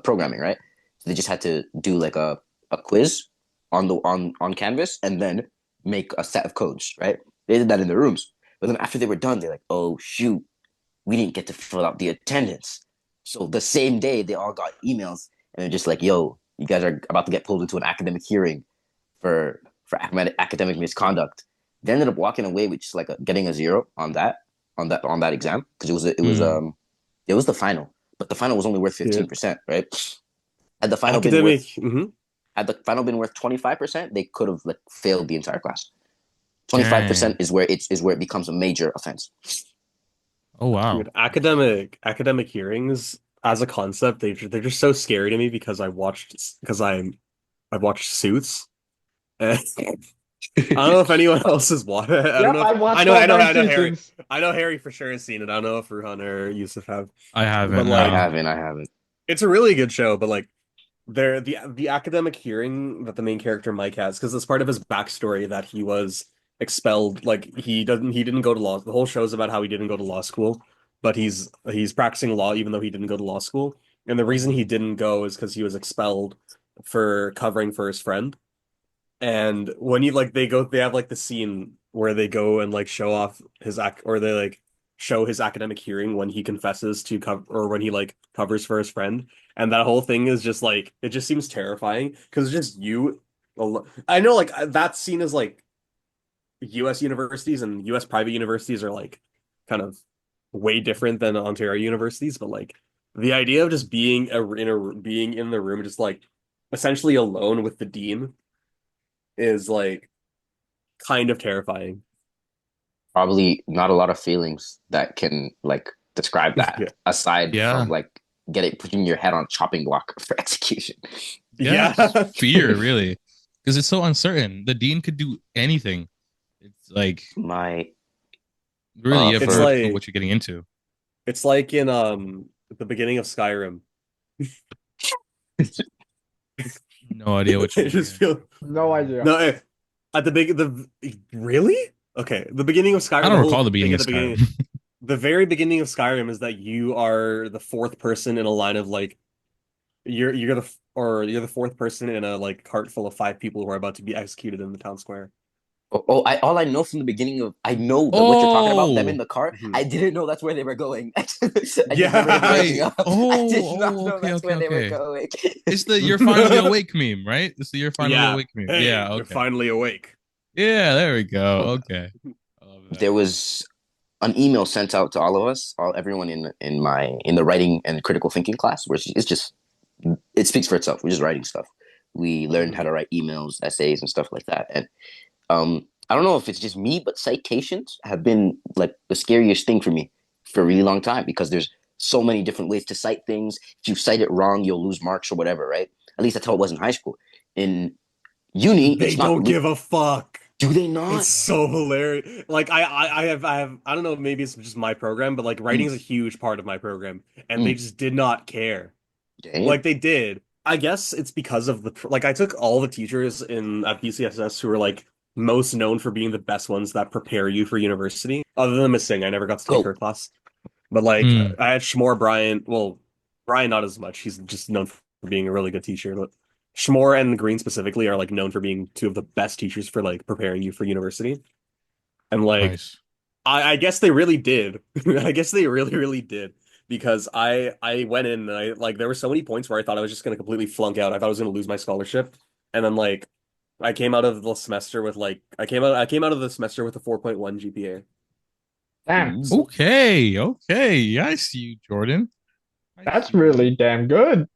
S3: programming, right? So they just had to do like a quiz on Canvas and then make a set of codes, right? They did that in their rooms, but then after they were done, they're like, "Oh shoot, we didn't get to fill out the attendance." So the same day, they all got emails, and they're just like, "Yo, you guys are about to get pulled into an academic hearing for academic misconduct." They ended up walking away with just like getting a zero on that exam because
S1: Hmm.
S3: it was the final, but the final was only worth
S4: Yeah.
S3: 15%, right? Had the final been
S4: Academic.
S3: worth had the final been worth 25%, they could have like failed the entire class. 25%
S1: Dang.
S3: is where it becomes a major offense.
S1: Oh wow.
S4: Dude, academic hearings as a concept, they're just so scary to me because I've watched Suits. And I don't know if anyone else has watched it. I don't
S2: Yep,
S4: know if
S2: I watched all nine seasons.
S4: I know Harry for sure has seen it. I don't know if Ruhan or Yusuf have.
S1: I
S4: But
S1: haven't.
S4: like
S1: No.
S3: I haven't.
S4: it's a really good show, but like the academic hearing that the main character Mike has, because it's part of his backstory that he was expelled. Like he didn't go to law. The whole show's about how he didn't go to law school, but he's practicing law even though he didn't go to law school. And the reason he
S1: Mhm.
S4: didn't go is because he was expelled for covering for his friend. And when you like they have like the scene where they go and like show off his act or they like show his academic hearing when he confesses to cover or when he like covers for his friend. And that whole thing is just like it just seems terrifying because it's just I know like that scene is like US universities and US private universities are like kind of way different than Ontario universities, but like the idea of just being in the room just like essentially alone with the dean is like kind of terrifying.
S3: Probably not a lot of feelings that can like describe that
S4: Yeah.
S3: aside from
S1: Yeah.
S3: like putting your head on a chopping block for execution.
S1: Yeah. Just
S4: Yeah.
S1: fear, really, because it's so uncertain. The dean could do anything. It's like
S3: My
S1: really you have
S4: It's
S3: for
S1: no clue what
S4: like
S1: you're getting into.
S4: in the beginning of Skyrim.
S1: No idea what you
S4: I
S1: mean
S4: just
S1: here.
S4: feel
S2: No idea.
S4: no at the really? Okay, the beginning of
S1: I
S4: Skyrim, the
S1: don't recall
S4: whole
S1: the
S4: thing
S1: beginning
S4: at
S1: of
S4: the beginning,
S1: Skyrim.
S4: the very beginning of Skyrim is that you are the fourth person in a line of like you're the fourth person in a like cart full of five people who are about to be executed in the town square.
S3: I all I know from the beginning of I know that what you're talking about them in
S1: Oh,
S3: the car.
S4: Mhm.
S3: I didn't know that's where they were going. I just remember him
S4: Yeah.
S3: waking
S1: I
S3: up. I did not know
S1: okay,
S3: that's
S1: okay,
S3: where they were
S1: okay.
S3: going.
S1: It's the "You're finally awake" meme, right? It's the "You're finally
S4: Yeah.
S1: awake" meme.
S4: Hey,
S1: Yeah,
S4: you're
S1: okay.
S4: finally awake.
S1: Yeah, there we go. Okay. I love that.
S3: There was an email sent out to all of us, everyone in the writing and critical thinking class, where it's just it speaks for itself. We're just writing stuff. We learned how
S4: Mhm.
S3: to write emails, essays, and stuff like that. And I don't know if it's just me, but citations have been like the scariest thing for me for a really long time because there's so many different ways to cite things. If you cite it wrong, you'll lose marks or whatever, right? At least that's how it was in high school. In uni,
S4: They
S3: it's not.
S4: don't give a fuck.
S3: Do they
S4: It's
S3: not?
S4: so hilarious. Like I have I don't know, maybe it's just my program, but like writing
S3: Mm,
S4: is a huge part of my program, and they
S3: mm,
S4: just did not care.
S3: damn.
S4: Like they did. I guess it's because of like I took all the teachers in at BCSS who were like most known for being the best ones that prepare you for university. Other than Miss Singh, I never got to take
S3: Go.
S4: her class. But like
S1: Hmm.
S4: I had Shmore Brian. Well, Brian not as much. He's just known for being a really good teacher. But Shmore and Green specifically are like known for being two of the best teachers for like preparing you for university. And like
S1: Nice.
S4: I guess they really did. I guess they really did because I went in and I like there were so many points where I thought I was just gonna completely flunk out. I thought I was gonna lose my scholarship, and then like I came out of the semester with like I came out of the semester with a 4.1 GPA.
S2: Damn,
S3: Ooh.
S1: Okay, okay. Yeah, I see you, Jordan. I
S2: that's
S1: see you.
S2: really damn good.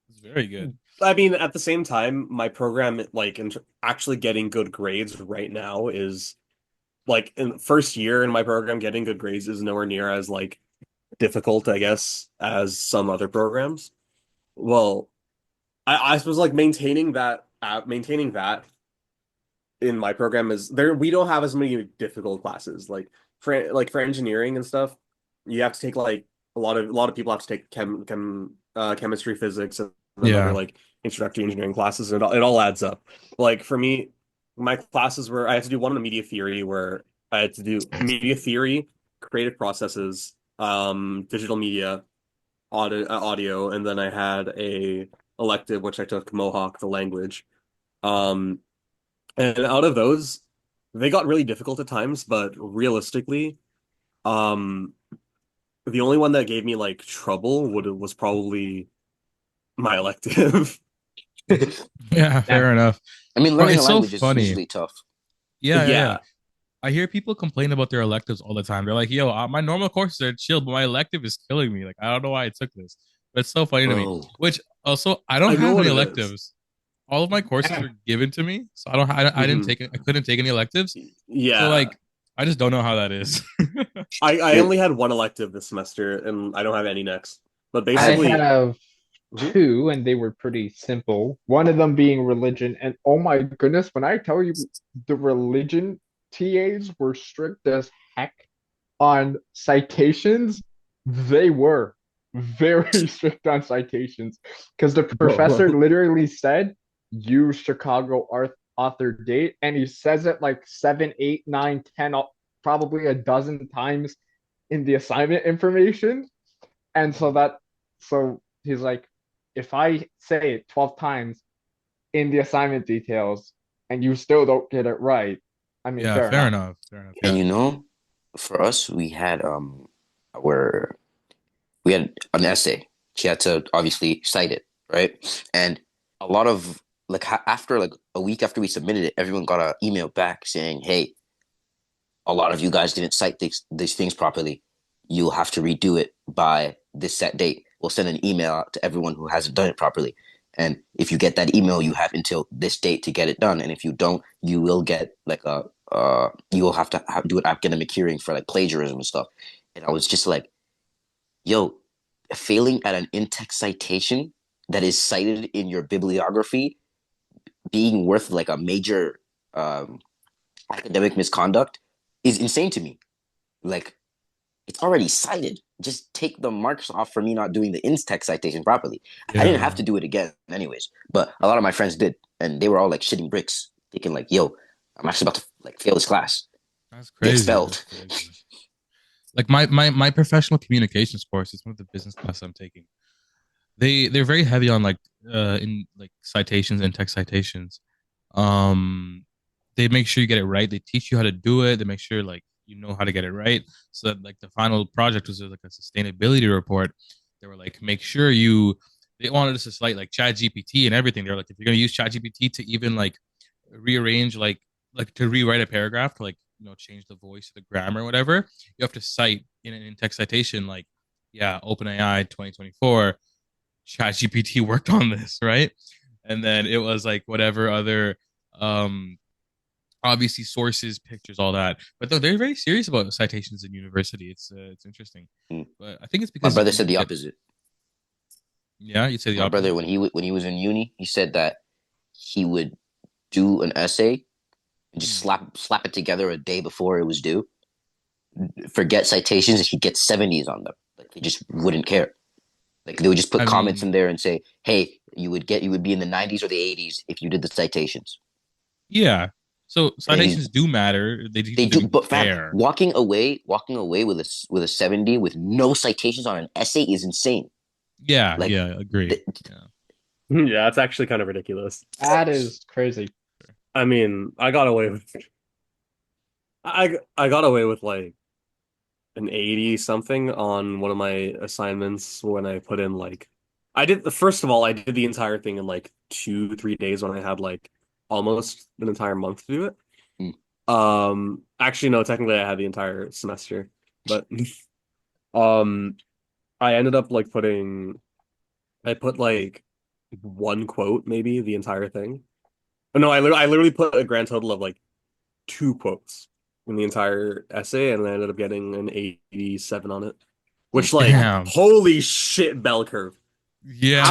S1: It's very good.
S4: I mean, at the same time, my program like actually getting good grades right now is like in the first year in my program getting good grades is nowhere near as like difficult, I guess, as some other programs. Well, I suppose like maintaining that in my program is there we don't have as many difficult classes. For engineering and stuff, you have to take like a lot of people have to take chemistry, physics, and then other
S1: Yeah.
S4: like introductory engineering classes. It all adds up. Like for me, my classes were I had to do one on media theory where I had to do media theory, creative processes, digital media, audio, and then I had a elective which I took Mohawk, the language. Um, and out of those, they got really difficult at times, but realistically, um, the only one that gave me like trouble would was probably my elective.
S1: Yeah,
S2: That
S1: fair enough.
S3: I mean,
S1: Bro,
S3: learning a
S1: it's so
S3: language is
S1: funny.
S3: usually tough.
S1: Yeah, yeah, yeah.
S4: Yeah.
S1: I hear people complain about their electives all the time. They're like, "Yo, my normal courses are chill, but my elective is killing me. Like, I don't know why I took this." But it's so funny to me.
S3: Bro.
S1: Which also, I don't
S4: I know
S1: have
S4: what
S1: any
S4: it is.
S1: electives. All of my courses
S2: yeah,
S1: were given to me, so I didn't
S4: Mhm.
S1: take it. I couldn't take any electives. So
S4: Yeah.
S1: like, I just don't know how that is.
S4: I
S3: Here,
S4: only had one elective this semester and I don't have any next. But
S2: I
S3: I
S4: basically,
S2: have
S4: mhm.
S2: two, and they were pretty simple. One of them being religion, and oh my goodness, when I tell you the religion TAs were strict as heck on citations, they were very strict on citations because the professor literally said, use Chicago author date, and he says it like seven, eight, nine, ten, probably a dozen times in the assignment information. And so he's like, if I say it 12 times in the assignment details and you still don't get it right, I mean,
S1: Yeah,
S2: fair
S1: fair
S2: enough.
S1: enough. Fair enough.
S3: and
S1: Yeah.
S3: you know, for us, we had our we had an essay. She had to obviously cite it, right? And a lot of like after like a week after we submitted it, everyone got an email back saying, "Hey, a lot of you guys didn't cite these things properly. You'll have to redo it by this set date. We'll send an email out to everyone who hasn't done it properly. And if you get that email, you have until this date to get it done. And if you don't, you will get like a you will have to do an academic hearing for like plagiarism and stuff." And I was just like, "Yo, failing at an in-text citation that is cited in your bibliography being worth like a major um, academic misconduct is insane to me. Like, it's already cited. Just take the marks off for me not doing the in-text citation properly. I didn't have
S1: Yeah.
S3: to do it again, anyways. But a lot of my friends did, and they were all like shitting bricks, thinking like, "Yo, I'm actually about to like fail this class,
S1: That's
S3: get
S1: crazy. That's
S3: expelled."
S1: crazy. Like my professional communications course is one of the business classes I'm taking. They're very heavy on like in like citations and text citations. Um, they make sure you get it right. They teach you how to do it. They make sure like you know how to get it right. So that like the final project was like a sustainability report. They were like, make sure you. They wanted us to cite like Chat GPT and everything. They're like, if you're gonna use Chat GPT to even like rearrange like to rewrite a paragraph to like change the voice or the grammar or whatever, you have to cite in an in-text citation like, yeah, OpenAI 2024 ChatGPT worked on this, right? And then it was like whatever other um obviously sources, pictures, all that. But though they're very serious about citations in university. It's interesting.
S3: Mm.
S1: But I think it's
S3: My
S1: because
S3: brother
S1: you
S3: said the
S1: get
S3: opposite.
S1: yeah, you'd say the
S3: My brother,
S1: opposite.
S3: when he was in uni, he said that he would do an essay and just
S1: Hmm.
S3: slap it together a day before it was due. Forget citations, and he'd get 70s on them. Like he just wouldn't care. Like they would just put
S1: I
S3: comments in
S1: mean,
S3: there and say, "Hey, you would be in the 90s or the 80s if you did the citations."
S1: yeah. So
S3: And then he's
S1: citations do matter. They
S3: they
S1: just
S3: do,
S1: didn't
S3: but fam,
S1: care.
S3: walking away with a 70 with no citations on an essay is insane.
S1: Yeah,
S3: Like,
S1: yeah, agree.
S3: th-
S1: Yeah.
S4: Yeah, it's actually kind of ridiculous.
S2: That is crazy.
S4: I mean, I got away with like an 80 something on one of my assignments when I put in like I did the first of all, I did the entire thing in like 2, 3 days when I had like almost an entire month to do it.
S3: mm,
S4: Actually no, technically I had the entire semester, but um I ended up like I put like one quote maybe the entire thing. No, I literally put a grand total of like two quotes in the entire essay, and I ended up getting an 87 on it.
S3: mm.
S4: Which, like,
S1: Damn.
S4: holy shit, bell curve.
S1: Yeah.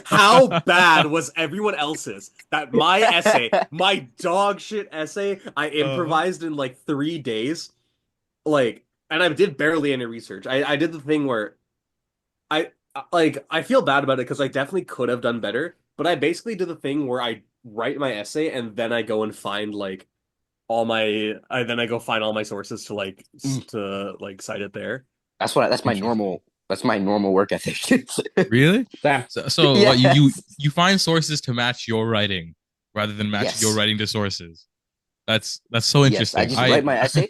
S4: How bad was everyone else's? That my essay, my dog shit essay, I
S1: uh-huh.
S4: improvised in like 3 days. Like, and I did barely any research. I did the thing where I feel bad about it because I definitely could have done better, but I basically did the thing where I write my essay and then I go and find like then I go find all my sources to cite it there.
S3: That's my
S1: Interesting.
S3: normal work ethic.
S1: Really?
S2: Sam,
S1: So what
S3: Yes.
S1: you find sources to match your writing rather than matching your
S3: Yes.
S1: writing to sources. That's so
S3: Yes. I
S1: interesting.
S3: just write my essay.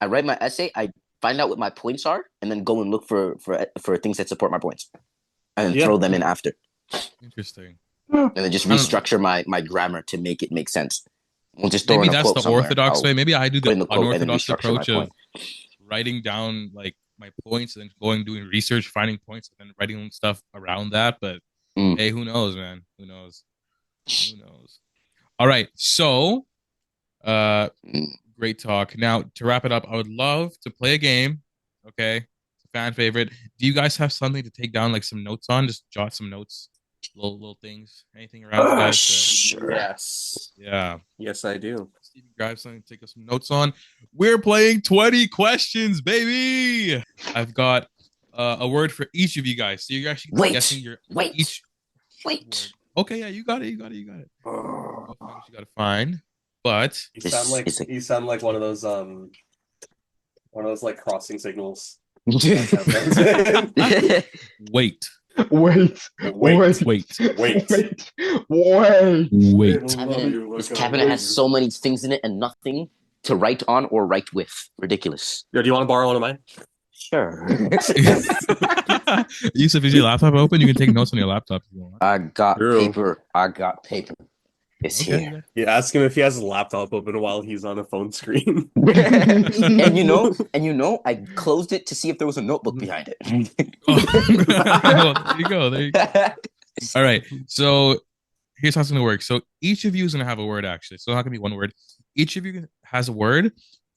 S3: I write my essay. I find out what my points are, and then go and look for things that support my points, and then
S4: Yeah.
S3: throw them in after,
S1: Interesting.
S3: and then just
S1: I don't know.
S3: restructure my grammar to make it make sense. We'll just throw
S1: Maybe
S3: in a
S1: that's
S3: quote
S1: the
S3: somewhere.
S1: orthodox
S3: I'll
S1: way. Maybe I do
S3: put
S1: the
S3: in the quote and then
S1: unorthodox
S3: restructure my
S1: approach of
S3: point.
S1: writing down like my points and then going doing research, finding points, and then writing stuff around that. But
S3: Mm.
S1: hey, who knows, man? Who knows? Who knows? All right. So, uh,
S3: Mm.
S1: great talk. Now, to wrap it up, I would love to play a game. Okay, it's a fan favorite. Do you guys have something to take down, like some notes on? Just jot some notes, little things, anything around you guys.
S3: Sure.
S4: Yes.
S1: Yeah.
S4: Yes, I do.
S1: Stevie, grab something, take us some notes on. We're playing 20 questions, baby. I've got a word for each of you guys. So you're actually guessing your
S3: Wait.
S1: each word. Okay, yeah, you got it. You got it. You got it. Go find what you got to find. But
S4: You sound like one of those like crossing signals.
S1: wait,
S2: wait,
S4: Wait.
S1: wait,
S2: wait.
S3: This cabinet has so many things in it and nothing to write on or write with. Ridiculous.
S4: Yo, do you want to borrow one of mine?
S3: Sure.
S1: Yusuf, is your laptop open? You can take notes on your laptop if you want.
S3: I got
S4: True.
S3: paper. I got paper. It's here.
S4: Yeah, ask him if he has his laptop open while he's on a phone screen.
S3: and you know, I closed it to see if there was a notebook behind it.
S1: Oh, there you go. There you go. All right. So here's how it's going to work. So each of you is going to have a word, actually. So it's not going to be one word. Each of you has a word,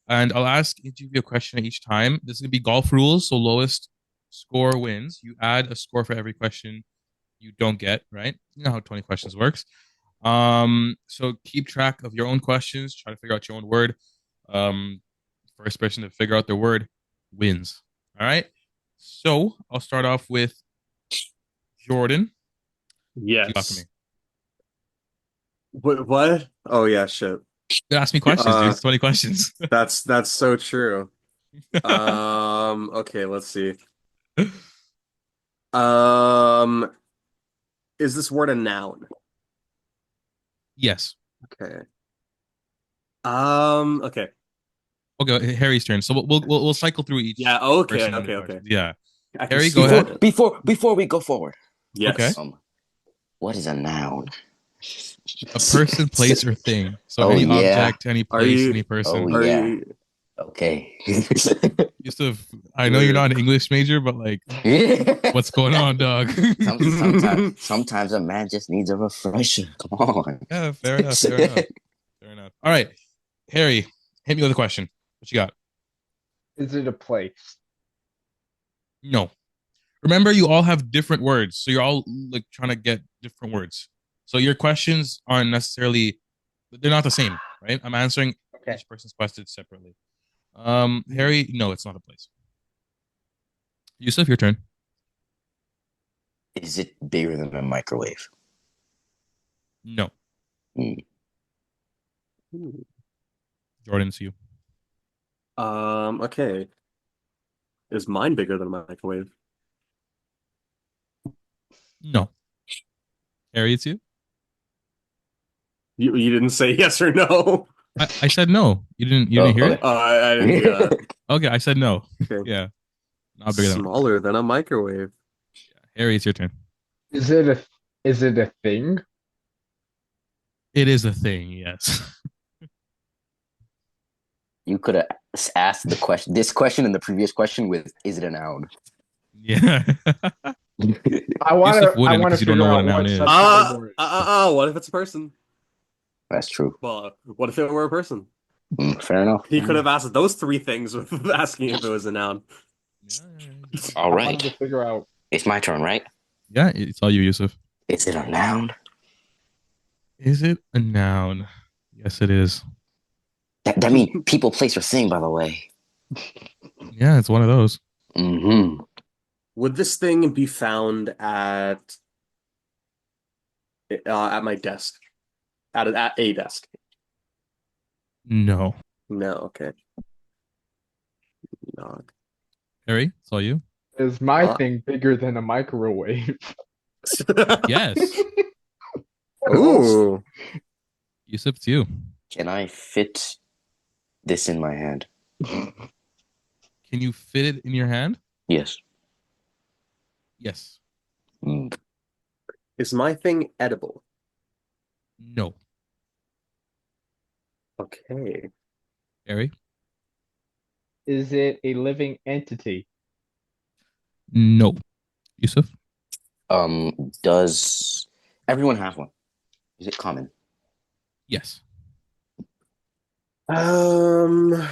S1: and I'll ask each of you a question each time. This is going to be golf rules. So lowest score wins. You add a score for every question you don't get, right? You know how 20 questions works. So keep track of your own questions. Try to figure out your own word. First person to figure out their word wins. All right. So I'll start off with Jordan. What you got for me?
S4: Yes. What? Oh yeah, shit.
S1: Ask me questions, dude. It's 20 questions.
S4: That's so true. Okay, let's see. Is this word a noun?
S1: Yes.
S4: Okay. Okay.
S1: Okay, Harry's turn. So we'll cycle through each.
S4: Yeah, okay,
S1: person
S4: okay,
S1: in the
S4: okay.
S1: questions. Yeah.
S4: I can
S1: Harry,
S4: see
S1: go ahead.
S4: it.
S3: Before we go forward.
S4: Yes.
S1: Okay.
S3: What is a noun?
S1: A person, place, or thing. So
S3: Oh,
S1: any
S3: yeah.
S1: object, any place, any person.
S3: Oh,
S4: Are
S3: yeah.
S4: you
S3: Okay.
S1: Yusuf, I know you're not an English major, but like, what's going on, dog?
S3: Sometimes a man just needs a refresher. Come on.
S1: Yeah, fair enough. Fair enough. Fair enough. All right, Harry, hit me with a question. What you got?
S2: Is it a place?
S1: No. Remember, you all have different words, so you're all like trying to get different words. So your questions aren't necessarily they're not the same, right? I'm answering
S2: Okay.
S1: each person's question separately. Harry, no, it's not a place. Yusuf, your turn.
S3: Is it bigger than a microwave?
S1: No.
S3: Hmm.
S1: Jordan, it's you.
S4: Okay. Is mine bigger than a microwave?
S1: No. Harry, it's you.
S4: You didn't say yes or no.
S1: I said no. You didn't hear
S3: okay.
S1: it?
S4: I didn't hear that.
S1: Okay, I said no.
S4: Okay.
S1: Yeah. Not bigger than
S4: Smaller than a microwave.
S1: Harry, it's your turn.
S2: Is it a thing?
S1: It is a thing, yes.
S3: You could have asked this question and the previous question with, is it a noun?
S1: Yeah.
S2: I want
S1: Yusuf
S2: to
S1: wouldn't because you don't know what a noun is.
S4: What if it's a person?
S3: That's true.
S4: Well, what if it were a person?
S3: Fair enough.
S4: He could have asked those three things with asking if it was a noun.
S3: All
S2: I
S3: right.
S2: wanted to figure out.
S3: It's my turn, right?
S1: Yeah, it's all you, Yusuf.
S3: Is it a noun?
S1: Is it a noun? Yes, it is.
S3: That means people, place, or thing, by the way.
S1: Yeah, it's one of those.
S3: Mm-hmm.
S4: Would this thing be found at my desk? At a desk?
S1: No.
S4: No, okay. Not.
S1: Harry, saw you.
S2: Is my
S4: Uh,
S2: thing bigger than a microwave?
S1: Yes.
S2: Oh,
S4: Ooh.
S1: Yusuf, it's you.
S3: Can I fit this in my hand?
S1: Can you fit it in your hand?
S3: Yes.
S1: Yes.
S3: Mm.
S4: Is my thing edible?
S1: No.
S4: Okay.
S1: Harry?
S2: is it a living entity?
S1: No. Yusuf?
S3: Does everyone have one? Is it common?
S1: Yes.
S4: Um,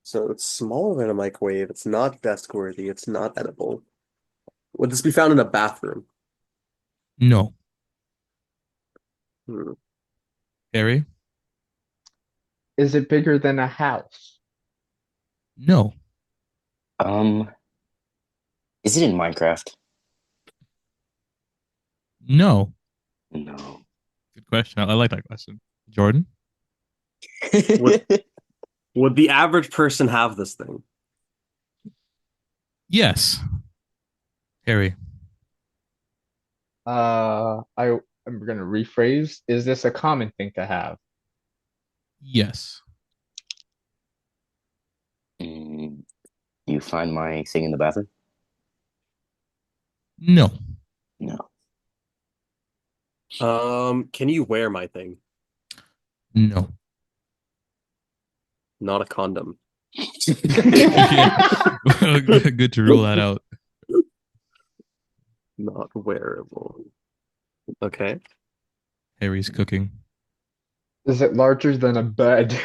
S4: so it's smaller than a microwave. It's not desk worthy. It's not edible. Would this be found in a bathroom?
S1: No.
S4: Hmm.
S1: Harry?
S2: Is it bigger than a house?
S1: No.
S3: Um, is it in Minecraft?
S1: No.
S3: No.
S1: Good question. I like that question. Jordan?
S4: Would would the average person have this thing?
S1: Yes. Harry?
S2: I'm gonna rephrase. Is this a common thing to have?
S1: Yes.
S3: Mm, you find my thing in the bathroom?
S1: No.
S3: No.
S4: Can you wear my thing?
S1: No.
S4: Not a condom.
S1: Okay. Good to rule that out.
S4: Not wearable. Okay.
S1: Harry's cooking.
S2: Is it larger than a bed?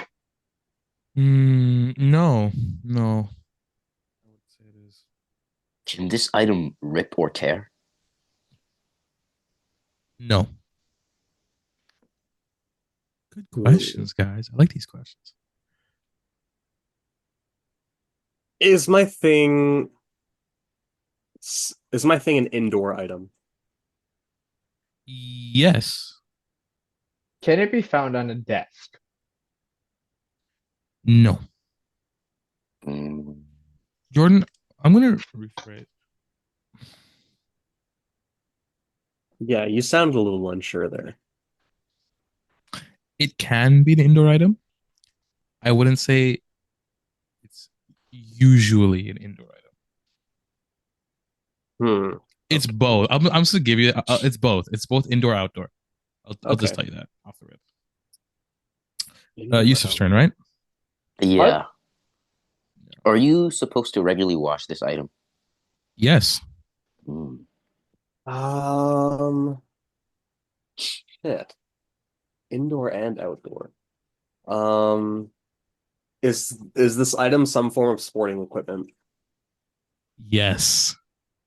S1: No. No. I would say it is.
S3: Can this item rip or tear?
S1: No. Good
S4: Hmm.
S1: questions, guys. I like these questions.
S4: Is my thing is my thing an indoor item?
S1: Yes.
S2: Can it be found on a desk?
S1: No.
S3: Mm,
S1: Jordan, I'm gonna rephrase.
S4: Yeah, you sound a little unsure there.
S1: It can be an indoor item. I wouldn't say it's usually an indoor item.
S4: Hmm.
S1: It's both. I'm just gonna give you. It's both. It's both indoor outdoor. I'll just
S4: Okay.
S1: tell you that off the rip.
S4: Indoor
S1: Yusuf's
S4: out.
S1: turn, right?
S2: What?
S3: yeah. Are you supposed to regularly wash this item?
S1: Yes.
S3: Mm.
S4: Um, shit. Indoor and outdoor. Um, is this item some form of sporting equipment?
S1: Yes.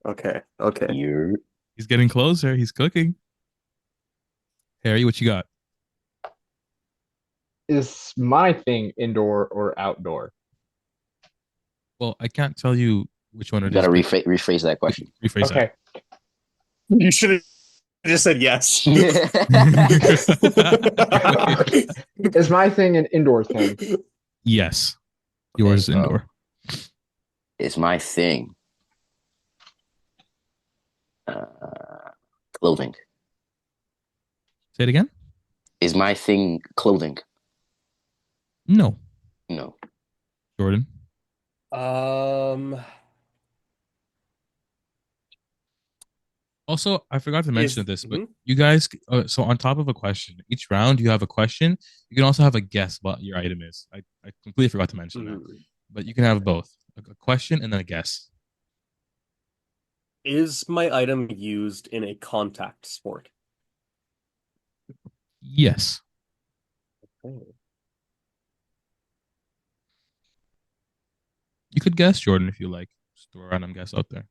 S4: Okay. Okay.
S3: You're
S1: He's getting closer. He's cooking. Harry, what you got?
S2: Is my thing indoor or outdoor?
S1: Well, I can't tell you which one
S3: you
S1: it
S3: gotta
S1: is, but
S3: rephrase that question.
S1: rephrase that.
S2: Okay.
S4: You should have just said yes.
S2: Is my thing an indoor thing?
S1: Yes. Yours
S3: Okay.
S1: is indoor.
S3: Is my thing uh, clothing?
S1: Say it again.
S3: Is my thing clothing?
S1: No.
S3: No.
S1: Jordan.
S4: Um,
S1: Also, I forgot to mention
S4: is
S1: this, but
S4: mhm.
S1: you guys, so on top of a question, each round you have a question. You can also have a guess what your item is. I completely forgot to mention that,
S4: Mhm.
S1: but you can have both a question and then a guess.
S4: Is my item used in a contact sport?
S1: Yes.
S4: Oh.
S1: You could guess, Jordan, if you like. Just throw a random guess out there.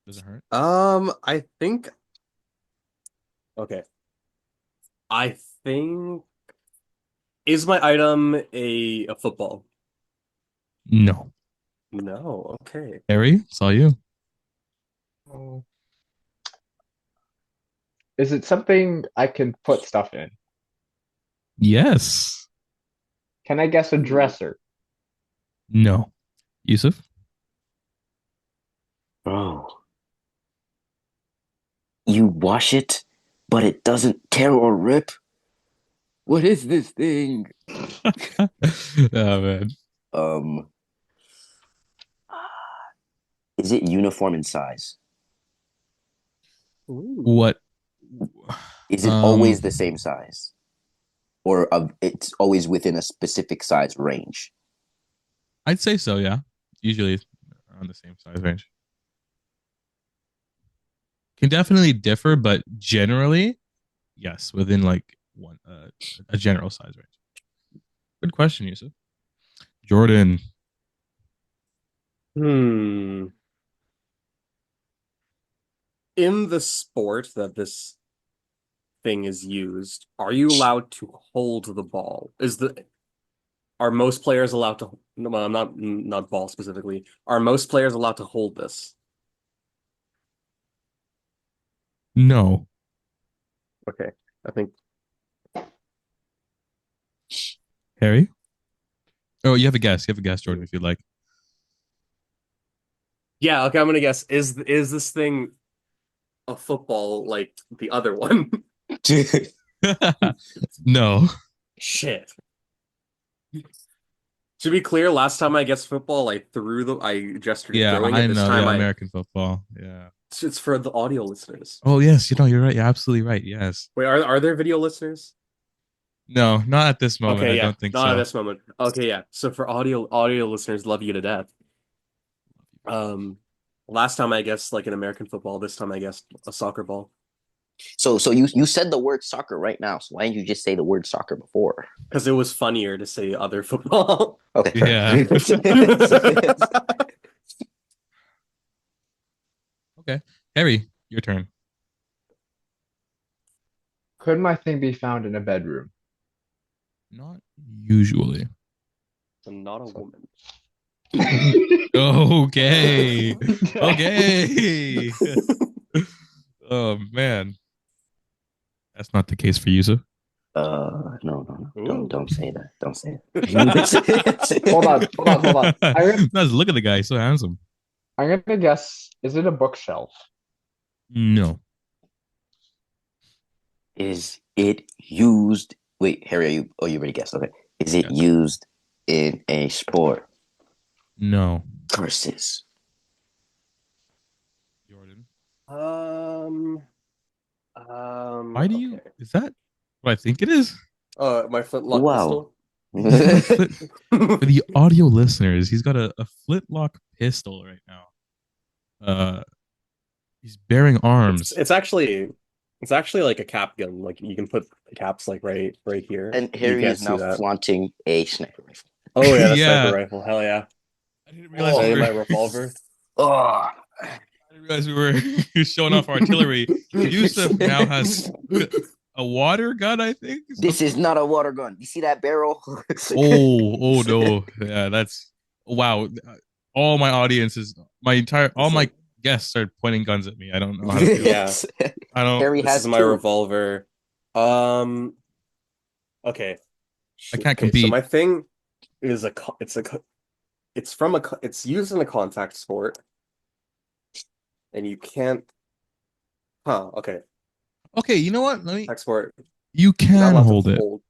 S1: Doesn't hurt.
S4: I think okay. I think is my item a football?
S1: No.
S4: No. Okay.
S1: Harry, saw you.
S2: Oh. Is it something I can put stuff in?
S1: Yes.
S2: Can I guess a dresser?
S1: No. Yusuf?
S3: Bro, you wash it, but it doesn't tear or rip. What is this thing?
S1: Oh man.
S3: Um, is it uniform in size?
S4: Ooh.
S1: What?
S3: Is it
S1: Um,
S3: always the same size, or it's always within a specific size range?
S1: I'd say so, yeah. Usually around the same size range. Can definitely differ, but generally, yes, within like one a general size range. Good question, Yusuf. Jordan.
S4: Hmm. In the sport that this thing is used, are you allowed to hold the ball? Are most players allowed to? No, not ball specifically. Are most players allowed to hold this?
S1: No.
S4: Okay, I think.
S1: Harry? Oh, you have a guess. You have a guess, Jordan, if you'd like.
S4: Yeah, okay, I'm gonna guess. Is this thing a football like the other one?
S1: No.
S4: Shit. To be clear, last time I guessed football, I gestured at
S1: Yeah,
S4: throwing
S1: I
S4: it. This
S1: know.
S4: time
S1: Yeah,
S4: I
S1: American football. Yeah.
S4: it's for the audio listeners.
S1: Oh, yes. You're right. You're absolutely right. Yes.
S4: Wait, are there video listeners?
S1: No, not at this moment.
S4: Okay,
S1: I
S4: yeah.
S1: don't think
S4: Not at
S1: so.
S4: this moment. Okay, yeah. So for audio listeners, love you to death. Um, last time I guessed like an American football. This time I guessed a soccer ball
S3: So you said the word soccer right now. So why didn't you just say the word soccer before?
S4: because it was funnier to say other football.
S3: Okay, fair
S1: Yeah.
S3: enough.
S1: Okay. Harry, your turn.
S2: Could my thing be found in a bedroom?
S1: Not usually.
S4: I'm not a woman.
S1: Okay. Okay. Oh man. That's not the case for you, sir.
S3: No.
S4: Ooh.
S3: Don't say that. Don't say
S2: Hold on, hold on, hold on.
S1: No, look at the guy. He's so handsome.
S2: I'm gonna guess, is it a bookshelf?
S1: No.
S3: Is it used? Wait, Harry, are you? Oh, you already guessed. Okay. Is it
S1: Yes.
S3: used in a sport?
S1: No.
S3: Curses.
S1: Jordan.
S4: Um,
S1: Why do you
S4: okay.
S1: is that what I think it is?
S4: My flintlock
S3: Wow.
S4: pistol.
S1: He's got a for the audio listeners, he's got a flintlock pistol right now. He's bearing
S4: It's
S1: arms.
S4: it's actually it's actually like a cap gun. Like you can put the caps like right here.
S3: And
S4: You
S3: Harry
S4: can't
S3: is
S4: see
S3: now
S4: that.
S3: flaunting a sniper rifle.
S4: Oh yeah, the sniper
S1: Yeah.
S4: rifle. Hell yeah.
S1: I didn't realize
S3: Oh,
S1: we
S4: And
S1: were
S4: my revolver.
S3: oh.
S1: I didn't realize we were showing off artillery. Yusuf now has a water gun, I think.
S3: This is not a water gun. You see that barrel?
S1: Oh no. Yeah, that's wow. All my audiences, all my guests started pointing guns at me. I don't know how to feel.
S4: Yeah.
S1: I don't
S3: Harry
S4: This is
S3: has
S4: my
S3: two.
S4: revolver. Um. Okay.
S1: I can't
S4: Okay. So
S1: compete.
S4: my thing is it's used in a contact sport, and you can't. Huh. Okay.
S1: Okay, you know what?
S4: Contact sport.
S1: You
S4: You're not
S1: can
S4: allowed
S1: hold
S4: to
S1: it.
S4: hold.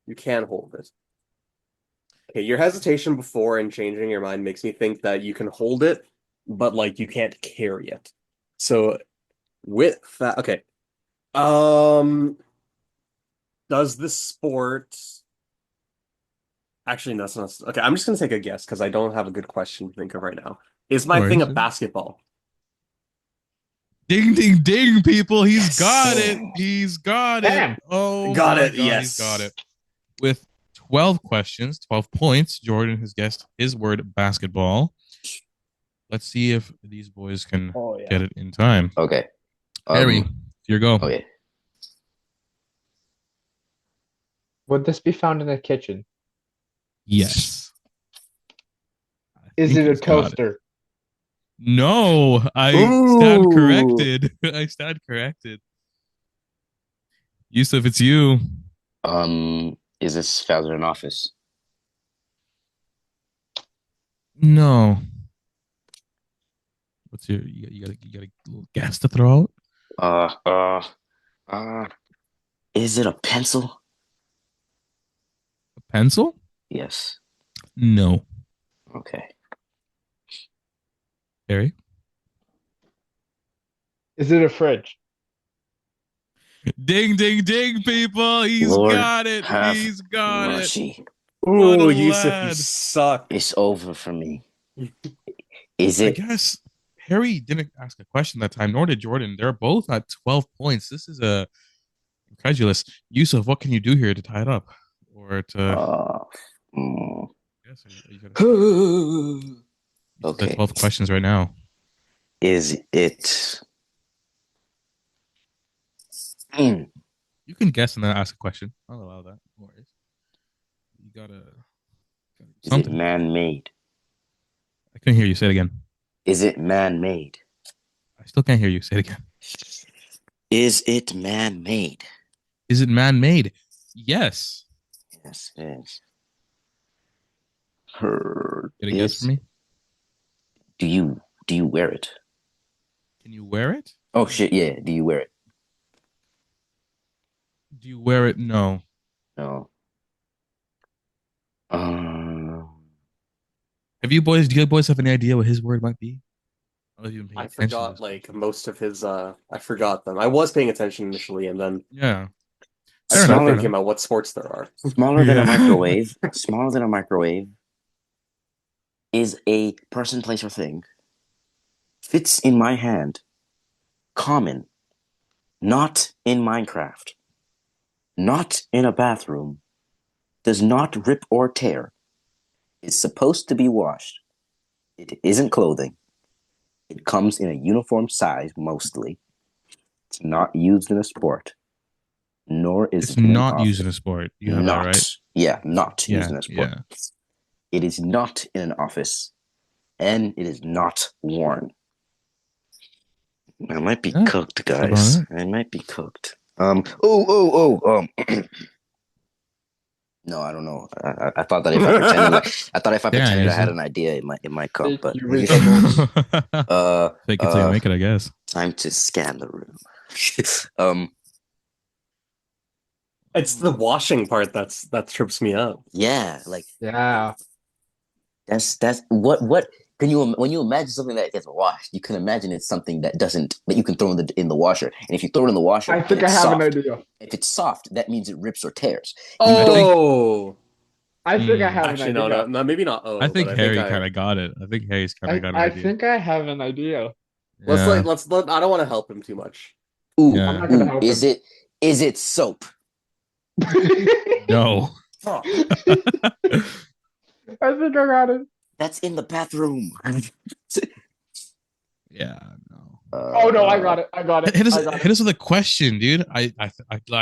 S4: You can hold it. Okay. Your hesitation before and changing your mind makes me think that you can hold it, but like you can't carry it. So with that, okay. Um. Does this sport actually no, it's not okay? I'm just gonna take a guess because I don't have a good question to think of right now. Is
S1: No
S4: my thing a
S1: worries.
S4: basketball?
S1: Ding ding ding, people. He's got
S3: Yes.
S1: it. He's got it.
S2: Damn!
S1: Oh
S4: Got
S1: my
S4: it.
S1: god, he's got
S4: Yes.
S1: it. With 12 questions, 12 points, Jordan has guessed his word basketball. Let's see if these boys can
S4: Oh
S1: get
S4: yeah.
S1: it in time.
S3: Okay.
S1: Harry, here go.
S3: Okay.
S2: Would this be found in the kitchen?
S1: Yes. I
S2: Is
S1: think
S2: it a
S1: he's got it.
S2: toaster?
S1: No, I stand
S3: Ooh.
S1: corrected. I stand corrected. Yusuf, it's you.
S3: Is this found in an office?
S1: No. What's your you got a little gas to throw out?
S3: Uh, uh, uh, is it a pencil?
S1: A pencil?
S3: Yes.
S1: No.
S3: Okay.
S1: Harry?
S2: Is it a fridge?
S1: Ding ding ding people. He's
S3: Lord
S1: got it.
S3: have
S1: He's got it.
S3: mercy.
S1: What a
S4: Ooh, Yusuf, you
S1: lad.
S4: suck.
S3: It's over for me. Is
S1: I
S3: it?
S1: guess Harry didn't ask a question that time, nor did Jordan. They're both at 12 points. This is a incredulous. Yusuf, what can you do here to tie it up? Or to
S3: Uh, mm.
S1: yes, are you gonna stay? Yusuf's at
S3: Okay.
S1: 12 questions right now.
S3: Is it? Mm.
S1: You can guess and then ask a question. I'll allow that. No worries. You gotta do
S3: Is it
S1: something.
S3: man-made?
S1: I couldn't hear you. Say it again.
S3: Is it man-made?
S1: I still can't hear you. Say it again.
S3: Is it man-made?
S1: Is it man-made? Yes.
S3: Yes, it is. Heard.
S1: Get a guess for me.
S3: Do you wear it?
S1: Can you wear it?
S3: Oh shit, yeah. Do you wear it?
S1: Do you wear it? No.
S3: No. Um,
S1: Do you boys have any idea what his word might be? I don't know if you've been paying
S4: I
S1: attention to
S4: forgot
S1: this
S4: like
S1: question.
S4: most of his I forgot them. I was paying attention initially and then
S1: Yeah.
S4: I
S1: Fair enough.
S4: started
S3: smaller,
S1: Fair
S4: thinking
S1: enough.
S4: about what sports there are.
S3: smaller than a
S1: Yeah.
S3: microwave. Smaller than a microwave. Is a person, place, or thing. Fits in my hand. Common. Not in Minecraft. Not in a bathroom. Does not rip or tear. Is supposed to be washed. It isn't clothing. It comes in a uniform size mostly. It's not used in a sport. Nor is
S1: It's
S3: it in an
S1: not used in a
S3: office.
S1: sport. You have that right?
S3: Not. Yeah, not used
S1: Yeah.
S3: in a sport.
S1: Yeah.
S3: It is not in an office. And it is not worn. I might be
S1: Yeah.
S3: cooked,
S1: That's about
S3: guys.
S1: it.
S3: I might be cooked. Oh. No, I don't know. I thought that if I pretended like
S1: Yeah,
S3: I had
S1: easy.
S3: an idea, it might come.
S2: Thank
S3: But
S2: you, reasonable.
S1: Fake it till you make it, I guess.
S3: time to scan the room. um,
S4: It's the washing part that trips me up.
S3: yeah, like
S2: Yeah.
S3: that's what can you when you imagine something that gets washed, you can imagine it's something that doesn't that you can throw in the washer, and if you throw it in the washer,
S2: I
S3: then
S2: think I
S3: it's
S2: have an
S3: soft.
S2: idea.
S3: If it's soft, that means it rips or tears. You
S1: I
S3: don't.
S1: think
S4: Oh,
S2: I think I
S1: hmm,
S2: have an
S4: actually, no,
S2: idea.
S4: maybe not.
S1: I
S4: Oh, but
S1: think
S4: I think
S1: Harry
S4: I
S1: kind of got it. I think Harry's kind of
S2: I
S1: got an
S2: I
S1: idea.
S2: think I have an idea.
S1: Yeah.
S4: let's let. I don't want to help him too much.
S3: Ooh,
S2: I'm
S1: Yeah.
S2: not gonna
S3: ooh,
S2: help
S3: is
S2: him.
S3: it soap?
S1: No.
S4: Fuck.
S2: I think I got it.
S3: That's in the bathroom.
S1: Yeah. No.
S2: Oh no, I got it. I got it.
S1: Hit us,
S2: I got
S1: hit
S2: it.
S1: us with a question, dude. I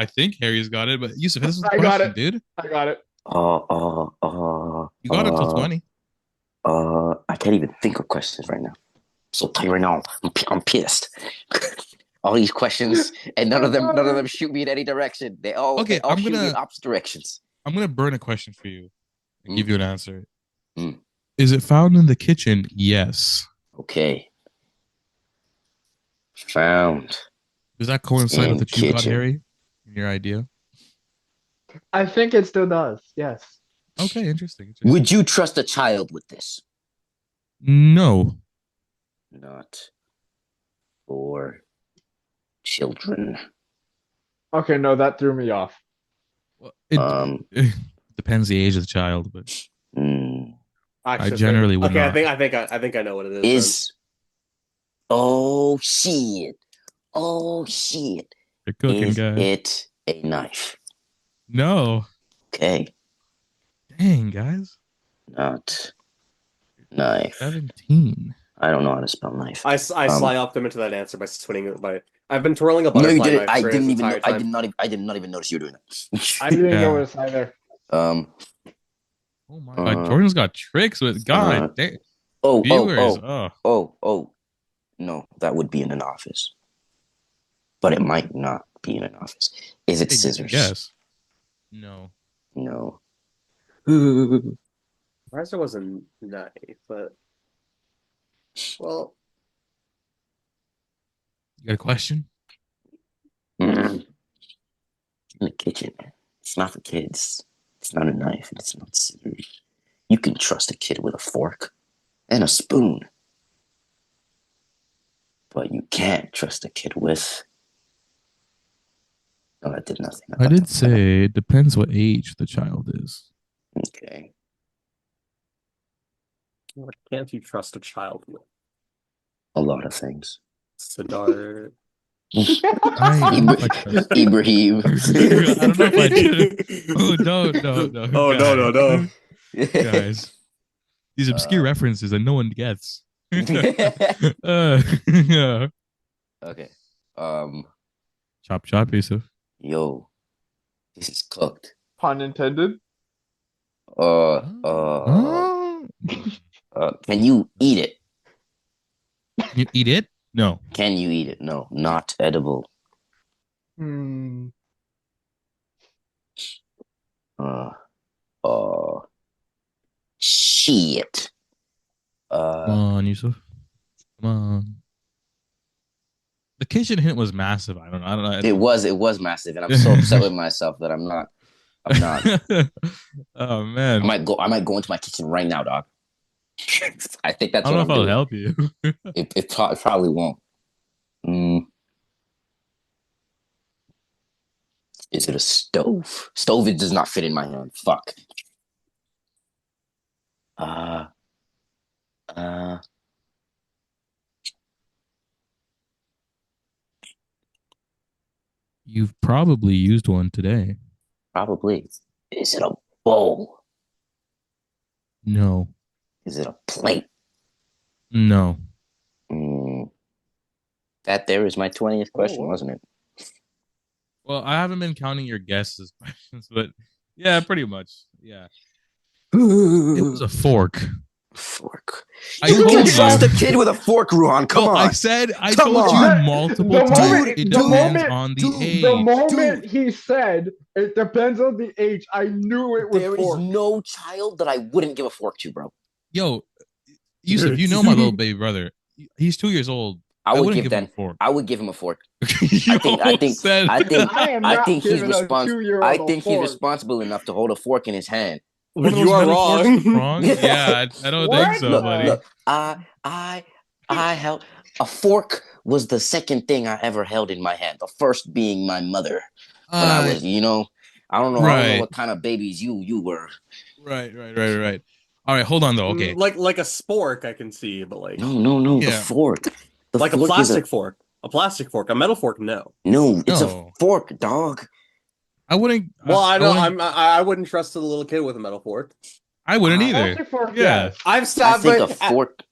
S1: think Harry's got it, but Yusuf, hit us with a
S2: I got
S1: question,
S2: it.
S1: dude.
S2: I got it.
S1: You got it until 20.
S3: I can't even think of questions right now. So tell you right now, I'm pissed. All these questions, and
S2: I got
S3: none of
S2: it.
S3: them shoot me in any direction. They
S1: Okay,
S3: all shoot me in opposite directions.
S1: I'm gonna burn a question for you and
S3: Mm.
S1: give you an answer.
S3: Mm.
S1: Is it found in the kitchen? Yes.
S3: Okay. Found
S1: Does that coincide with
S3: in
S1: what you got,
S3: kitchen.
S1: Harry? Your idea?
S2: I think it still does. Yes.
S1: Okay, interesting. Interesting.
S3: Would you trust a child with this?
S1: No.
S3: Not for children.
S2: Okay, no, that threw me off.
S1: Well, it depends the age of the child, but
S3: mm,
S1: I
S4: Actually,
S1: generally would
S4: okay.
S1: not.
S4: I think I know what it is.
S3: is oh shit. Oh shit.
S1: You're cooking,
S3: Is
S1: guys.
S3: it a knife?
S1: No.
S3: Okay.
S1: Dang, guys.
S3: Not knife.
S1: 17.
S3: I don't know how to spell knife.
S4: I psyoped him into that answer by swinging it by. I've been twirling a
S3: No, you
S4: butterfly
S3: did it.
S4: knife
S3: I
S4: for
S3: didn't
S4: his
S3: even.
S4: entire time.
S3: I did not even notice you were doing that.
S2: I didn't
S1: Yeah.
S2: notice either.
S3: um.
S1: Oh my god, Jordan's got tricks with God. Dang.
S3: Oh.
S1: Viewers.
S3: Oh. No, that would be in an office, but it might not be in an office. Is it
S1: Hey,
S3: scissors?
S1: yes. No.
S3: No.
S4: Riser was a knife, but well,
S1: You got a question?
S3: In the kitchen. It's not for kids. It's not a knife. It's not scissors. You can trust a kid with a fork and a spoon, but you can't trust a kid with. Oh, that did nothing.
S1: I
S3: thought
S1: did
S3: that was better.
S1: say it depends what age the child is.
S3: Okay.
S4: what can't you trust a child with?
S3: A lot of things.
S4: Sidar.
S1: I don't know if I trust.
S3: Ibrahim.
S1: I don't know if I do. Oh no,
S4: Oh no no
S1: guys,
S4: no!
S1: guys. These obscure references that no one gets. Yeah.
S3: Okay.
S1: Chop chop, Yusuf.
S3: Yo, this is cooked.
S2: Pun intended.
S3: Uh, uh,
S1: Oh.
S3: can you eat it?
S1: Can you eat it? No.
S3: Can you eat it? No, not edible.
S2: Hmm.
S3: Uh, uh, shit.
S1: Come on, Yusuf. Come on. The kitchen hint was massive. I don't know. I don't
S3: It was massive, and I'm so upset with myself that I'm not.
S1: Oh man.
S3: I might go into my kitchen right now, dog. I think
S1: I
S3: that's
S1: don't
S3: what
S1: know
S3: I'm
S1: if I'll
S3: doing.
S1: help you.
S3: It probably won't. Is it a stove? Stove, it does not fit in my hand. Fuck. Uh, uh,
S1: You've probably used one today.
S3: probably. Is it a bowl?
S1: No.
S3: Is it a plate?
S1: No.
S3: Mm, that there is my 20th question,
S2: whoa.
S3: wasn't it?
S1: Well, I haven't been counting your guesses questions, but yeah, pretty much. Yeah. It was a fork.
S3: Fork.
S1: I
S3: You can
S1: told
S3: trust
S1: you.
S3: a kid with a fork, Ruhan. Come
S1: No, I
S3: on.
S1: said I
S3: Come
S1: told
S3: on.
S1: you
S2: The
S1: multiple times.
S2: moment,
S1: It
S2: the
S1: depends
S2: moment,
S1: on the
S2: the
S1: age.
S2: moment he said it depends on the age, I knew it was
S3: There is
S2: fork.
S3: no child that I wouldn't give a fork to, bro.
S1: Yo, Yusuf, you know my little baby brother. He's 2 years old. I wouldn't give him a fork.
S3: I would give him a fork.
S1: You almost said.
S2: I am not giving a
S3: I
S2: 2-year-old a
S3: think he's
S2: fork.
S3: responsible enough to hold a fork in his hand.
S1: One of
S4: You
S1: those
S4: are
S1: metal forks with
S4: wrong.
S1: prongs? Yeah, I don't think
S2: What?
S1: so,
S3: Look,
S1: buddy.
S3: look. I held a fork was the second thing I ever held in my hand. The first being my mother when I
S1: Uh,
S3: was, I don't know
S1: right,
S3: what kind of babies you were.
S1: right. All right, hold on though. Okay,
S4: Like a spork, I can see, but like
S3: No, the
S1: yeah,
S3: fork. The
S4: like a
S3: fork is
S4: plastic fork, a metal fork. No.
S3: no, it's a
S1: no,
S3: fork, dog.
S1: I wouldn't.
S4: Well, I
S1: I
S4: know
S1: wouldn't.
S4: I wouldn't trust a little kid with a metal fork.
S1: I wouldn't
S3: I
S1: either.
S2: Plastic fork,
S1: Yeah,
S2: yes.
S4: I've
S3: I
S4: stabbed
S3: think
S4: my
S3: a fork.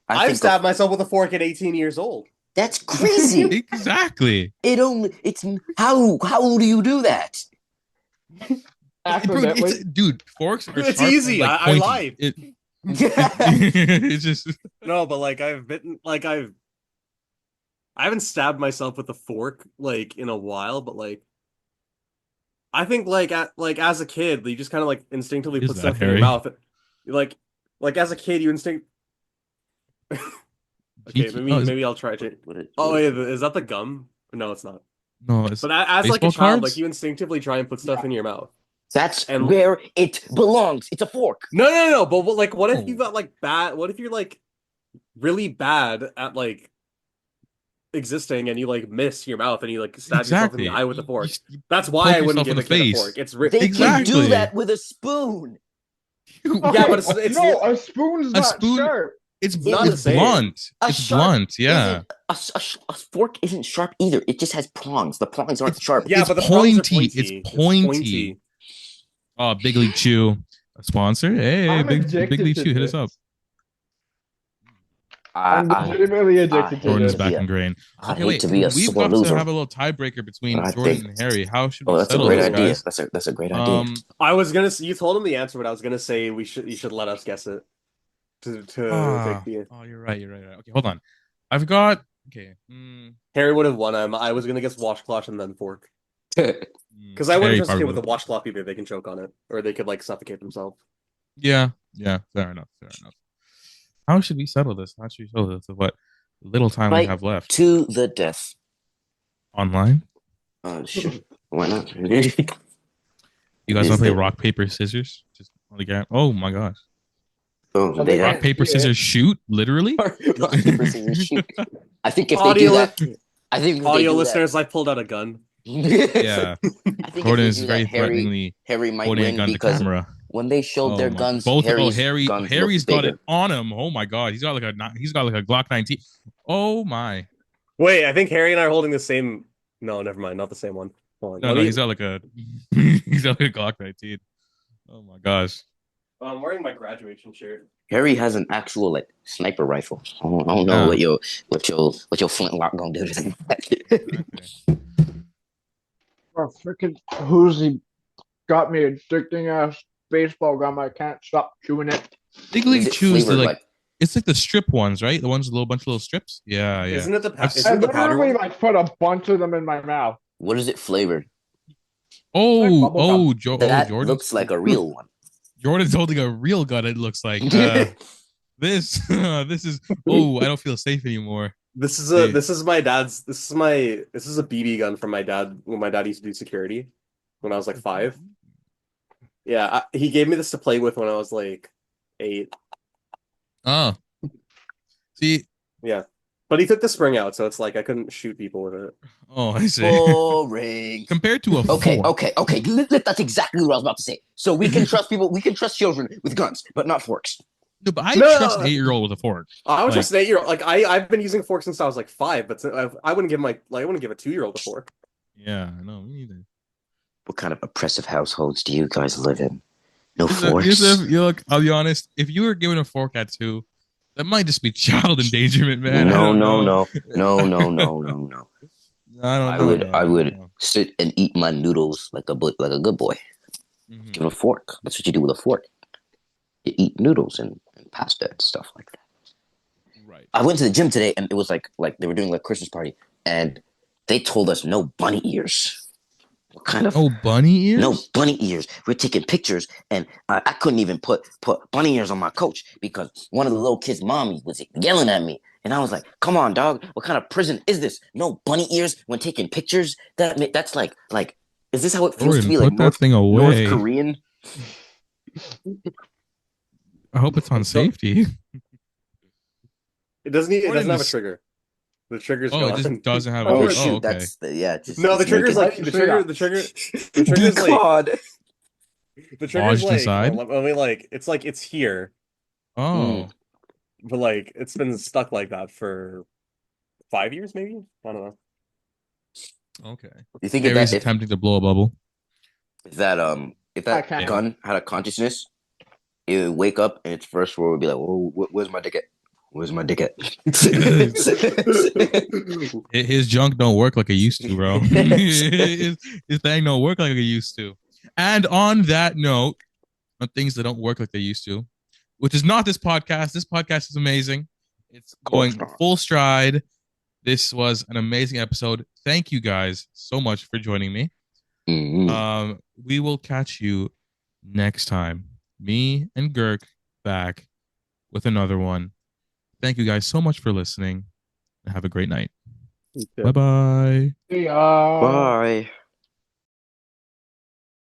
S3: I
S4: I've
S3: think of
S4: stabbed myself with a fork at 18 years old.
S3: that's crazy.
S1: exactly.
S3: It's how do you do that?
S1: Bro, it's
S2: Accidentally.
S1: dude. Forks are
S4: It's
S1: sharp and
S4: easy.
S1: like
S4: I
S1: pointy.
S4: lied.
S1: It's just
S4: No, but like I haven't stabbed myself with a fork like in a while, but like I think like as a kid, you just kind of like
S1: what
S4: instinctively
S1: is
S4: put
S1: that,
S4: stuff in your
S1: Harry?
S4: mouth. Like as a kid, you instinct. Okay,
S1: GT? Oh, is
S4: maybe I'll try to. Oh,
S3: What
S4: wait, is that the gum? No, it's not.
S1: no, it's
S4: But as like a
S1: baseball
S4: child, like
S1: cards.
S4: you instinctively try and put stuff in your mouth.
S3: that's
S4: And
S3: where it belongs. It's a fork.
S4: no. But like, what if you
S1: No,
S4: got like bad? What if you're like really bad at like existing and you like miss your mouth and you like stab yourself in the
S1: exactly.
S4: eye with a fork?
S1: You
S4: That's why
S1: poke
S4: I wouldn't
S1: yourself in
S4: give
S1: the
S4: a kid a fork.
S1: face.
S3: They can do
S1: Exactly.
S3: that with a spoon.
S4: Yeah, but
S2: Okay, no, a spoon's
S1: A
S2: not
S1: spoon.
S2: sharp.
S4: it's
S3: It,
S4: not
S1: It's
S4: the same.
S1: blunt.
S3: a
S1: It's
S3: sharp
S1: blunt. Yeah.
S3: a fork isn't sharp either. It just has prongs. The prongs aren't
S1: It's
S3: sharp.
S4: Yeah,
S1: it's
S4: but the prongs are
S1: pointy. It's
S4: pointy. It's
S1: pointy.
S4: pointy.
S1: Oh, Big League Chew, a sponsor. Hey,
S2: I'm
S1: Big
S2: addicted
S1: League
S2: to
S1: Chew, hit us up.
S2: this. I'm legitimately
S3: I
S2: addicted to
S3: hate
S1: Jordan's
S3: to
S2: this.
S3: be
S1: back
S3: a
S1: in grain.
S3: I
S1: Okay,
S3: hate
S1: wait.
S3: to be a
S1: We've
S3: sore
S1: got to
S3: loser,
S1: have a little tiebreaker
S3: but
S1: between
S3: I
S1: Jordan
S3: think
S1: and Harry. How should we
S3: that's a
S1: settle
S3: great
S1: this,
S3: idea.
S1: guys?
S3: That's a great idea.
S1: Um.
S4: I was gonna. You told him the answer, but I was gonna say you should let us guess it to take the.
S1: Oh, you're right. You're right. Okay, hold on. I've got. Okay.
S4: Harry would have won. I was gonna guess washcloth and then fork. Because I wouldn't
S1: Harry
S4: trust a kid
S1: probably
S4: with a
S1: would.
S4: washcloth either. They can choke on it, or they could like suffocate themselves.
S1: Yeah, yeah, fair enough, fair enough. How should we settle this? How should we settle this with what little time we
S3: Fight
S1: have left?
S3: to the death.
S1: Online?
S3: Sure. Why not?
S1: You guys want to play rock, paper, scissors? Just on the gap. Oh my gosh.
S3: Oh,
S2: they
S1: Rock,
S2: can't
S1: paper,
S2: see
S1: scissors,
S2: it.
S1: shoot, literally?
S3: rock, paper, scissors, shoot. I think if they
S4: Audio,
S3: do that, I think if they
S4: audio
S3: do
S4: listeners, I pulled out a gun.
S3: that,
S1: Yeah.
S3: I think
S1: Gordon
S3: if
S1: is
S3: they do
S1: very
S3: that,
S1: threateningly
S3: Harry might
S1: holding a
S3: win
S1: gun to
S3: because
S1: camera.
S3: when they showed
S1: Oh
S3: their
S1: my
S3: guns,
S1: both
S3: Harry's guns
S1: Harry's
S3: looked
S1: got
S3: bigger.
S1: it on him. Oh my god. He's got like a Glock 19. Oh my.
S4: Wait, I think Harry and I are holding the same. No, never mind, not the same one. Hold on.
S1: No,
S4: Let
S1: no,
S4: me-
S1: he's got like a he's got like a Glock 19. Oh my gosh.
S4: I'm wearing my graduation shirt.
S3: Harry has an actual like sniper rifle. I don't know
S1: Yeah.
S3: what your flintlock gonna do to that.
S1: Okay.
S2: Oh, freaking Hoosie got me addicting ass baseball gum. I can't stop chewing it.
S1: Legally
S3: Is it
S1: choose the
S3: flavored
S1: like it's like the strip ones, right? The ones with a little bunch of little strips. Yeah, yeah.
S4: Isn't it the
S1: I've
S4: isn't
S2: I
S4: it the powder
S2: literally
S4: one?
S2: like put a bunch of them in my mouth.
S3: What is it flavored?
S1: Oh,
S2: Like bubble gum.
S3: That
S1: Jordan's
S3: looks like a real one.
S1: Jordan's holding a real gun, it looks like. This this is I don't feel safe anymore.
S4: This is
S1: Hey.
S4: my dad's. This is a BB gun from my dad when my dad used to do security when I was like 5. Yeah, he gave me this to play with when I was like 8.
S1: Oh. See,
S4: Yeah, but he took the spring out, so it's like I couldn't shoot people with it.
S1: oh, I see.
S3: Boring.
S1: Compared to a
S3: Okay,
S1: fork.
S3: okay. That's exactly what I was about to say. So we can trust people. We can trust children with guns, but not forks.
S1: No, but I
S4: No.
S1: trust an 8-year-old with a fork.
S4: I was
S1: Like-
S4: just an 8-year-old. Like I've been using forks since I was like 5, but I wouldn't give I wouldn't give a 2-year-old a fork.
S1: Yeah, no, me neither.
S3: What kind of oppressive households do you guys live in? No
S1: Yusuf,
S3: forks.
S1: look, I'll be honest. If you were given a fork at 2, that might just be child endangerment, man. I
S3: No,
S1: don't
S3: no,
S1: know.
S3: no.
S1: I don't
S3: I
S1: know.
S3: would
S1: no,
S3: I
S1: no,
S3: would
S1: no.
S3: sit and eat my noodles like a good boy.
S1: Mhm.
S3: Give it a fork. That's what you do with a fork. You eat noodles and pasta and stuff like that.
S1: Right.
S3: I went to the gym today and it was like they were doing like a Christmas party and they told us no bunny ears. What kind of
S1: Oh, bunny ears?
S3: no bunny ears? We're taking pictures and I couldn't even put bunny ears on my coach because one of the little kids' mommy was yelling at me. And I was like, "Come on, dog! What kind of prison is this? No bunny ears when taking pictures? That's like is this how it feels to
S1: Jordan,
S3: be like
S1: put that thing away.
S3: North Korean?"
S1: I hope it's on safety.
S4: It doesn't
S1: Jordan
S4: have a
S1: is-
S4: trigger. The trigger's
S1: Oh, it
S4: gone.
S1: just doesn't have a
S2: Oh,
S3: Oh
S1: trigger.
S3: shoot,
S1: Oh, okay.
S3: that's just
S4: No, the
S3: it's
S4: trigger's
S3: naked.
S4: like the trigger's like
S3: God.
S4: the trigger's
S1: Lodged
S4: like
S1: inside?
S4: let me like it's here,
S1: Oh.
S4: but like it's been stuck like that for 5 years maybe. I don't know.
S1: Okay.
S3: You think if
S1: Harry's
S3: that
S1: attempting to blow a bubble.
S3: if that if
S2: I
S3: that
S2: can't.
S3: gun had a consciousness, it would wake up and its first word would be like, "Whoa, where's my dick at? Where's my dick at?"
S1: His junk don't work like it used to, bro. his thing don't work like it used to. And on that note, on things that don't work like they used to, which is not this podcast. This podcast is amazing. It's going
S3: not.
S1: full stride. This was an amazing episode. Thank you guys so much for joining me.
S3: Mhm.
S1: We will catch you next time. Me and Girk back with another one. Thank you guys so much for listening. Have a great night. Bye bye.
S2: Yeah.
S3: Bye.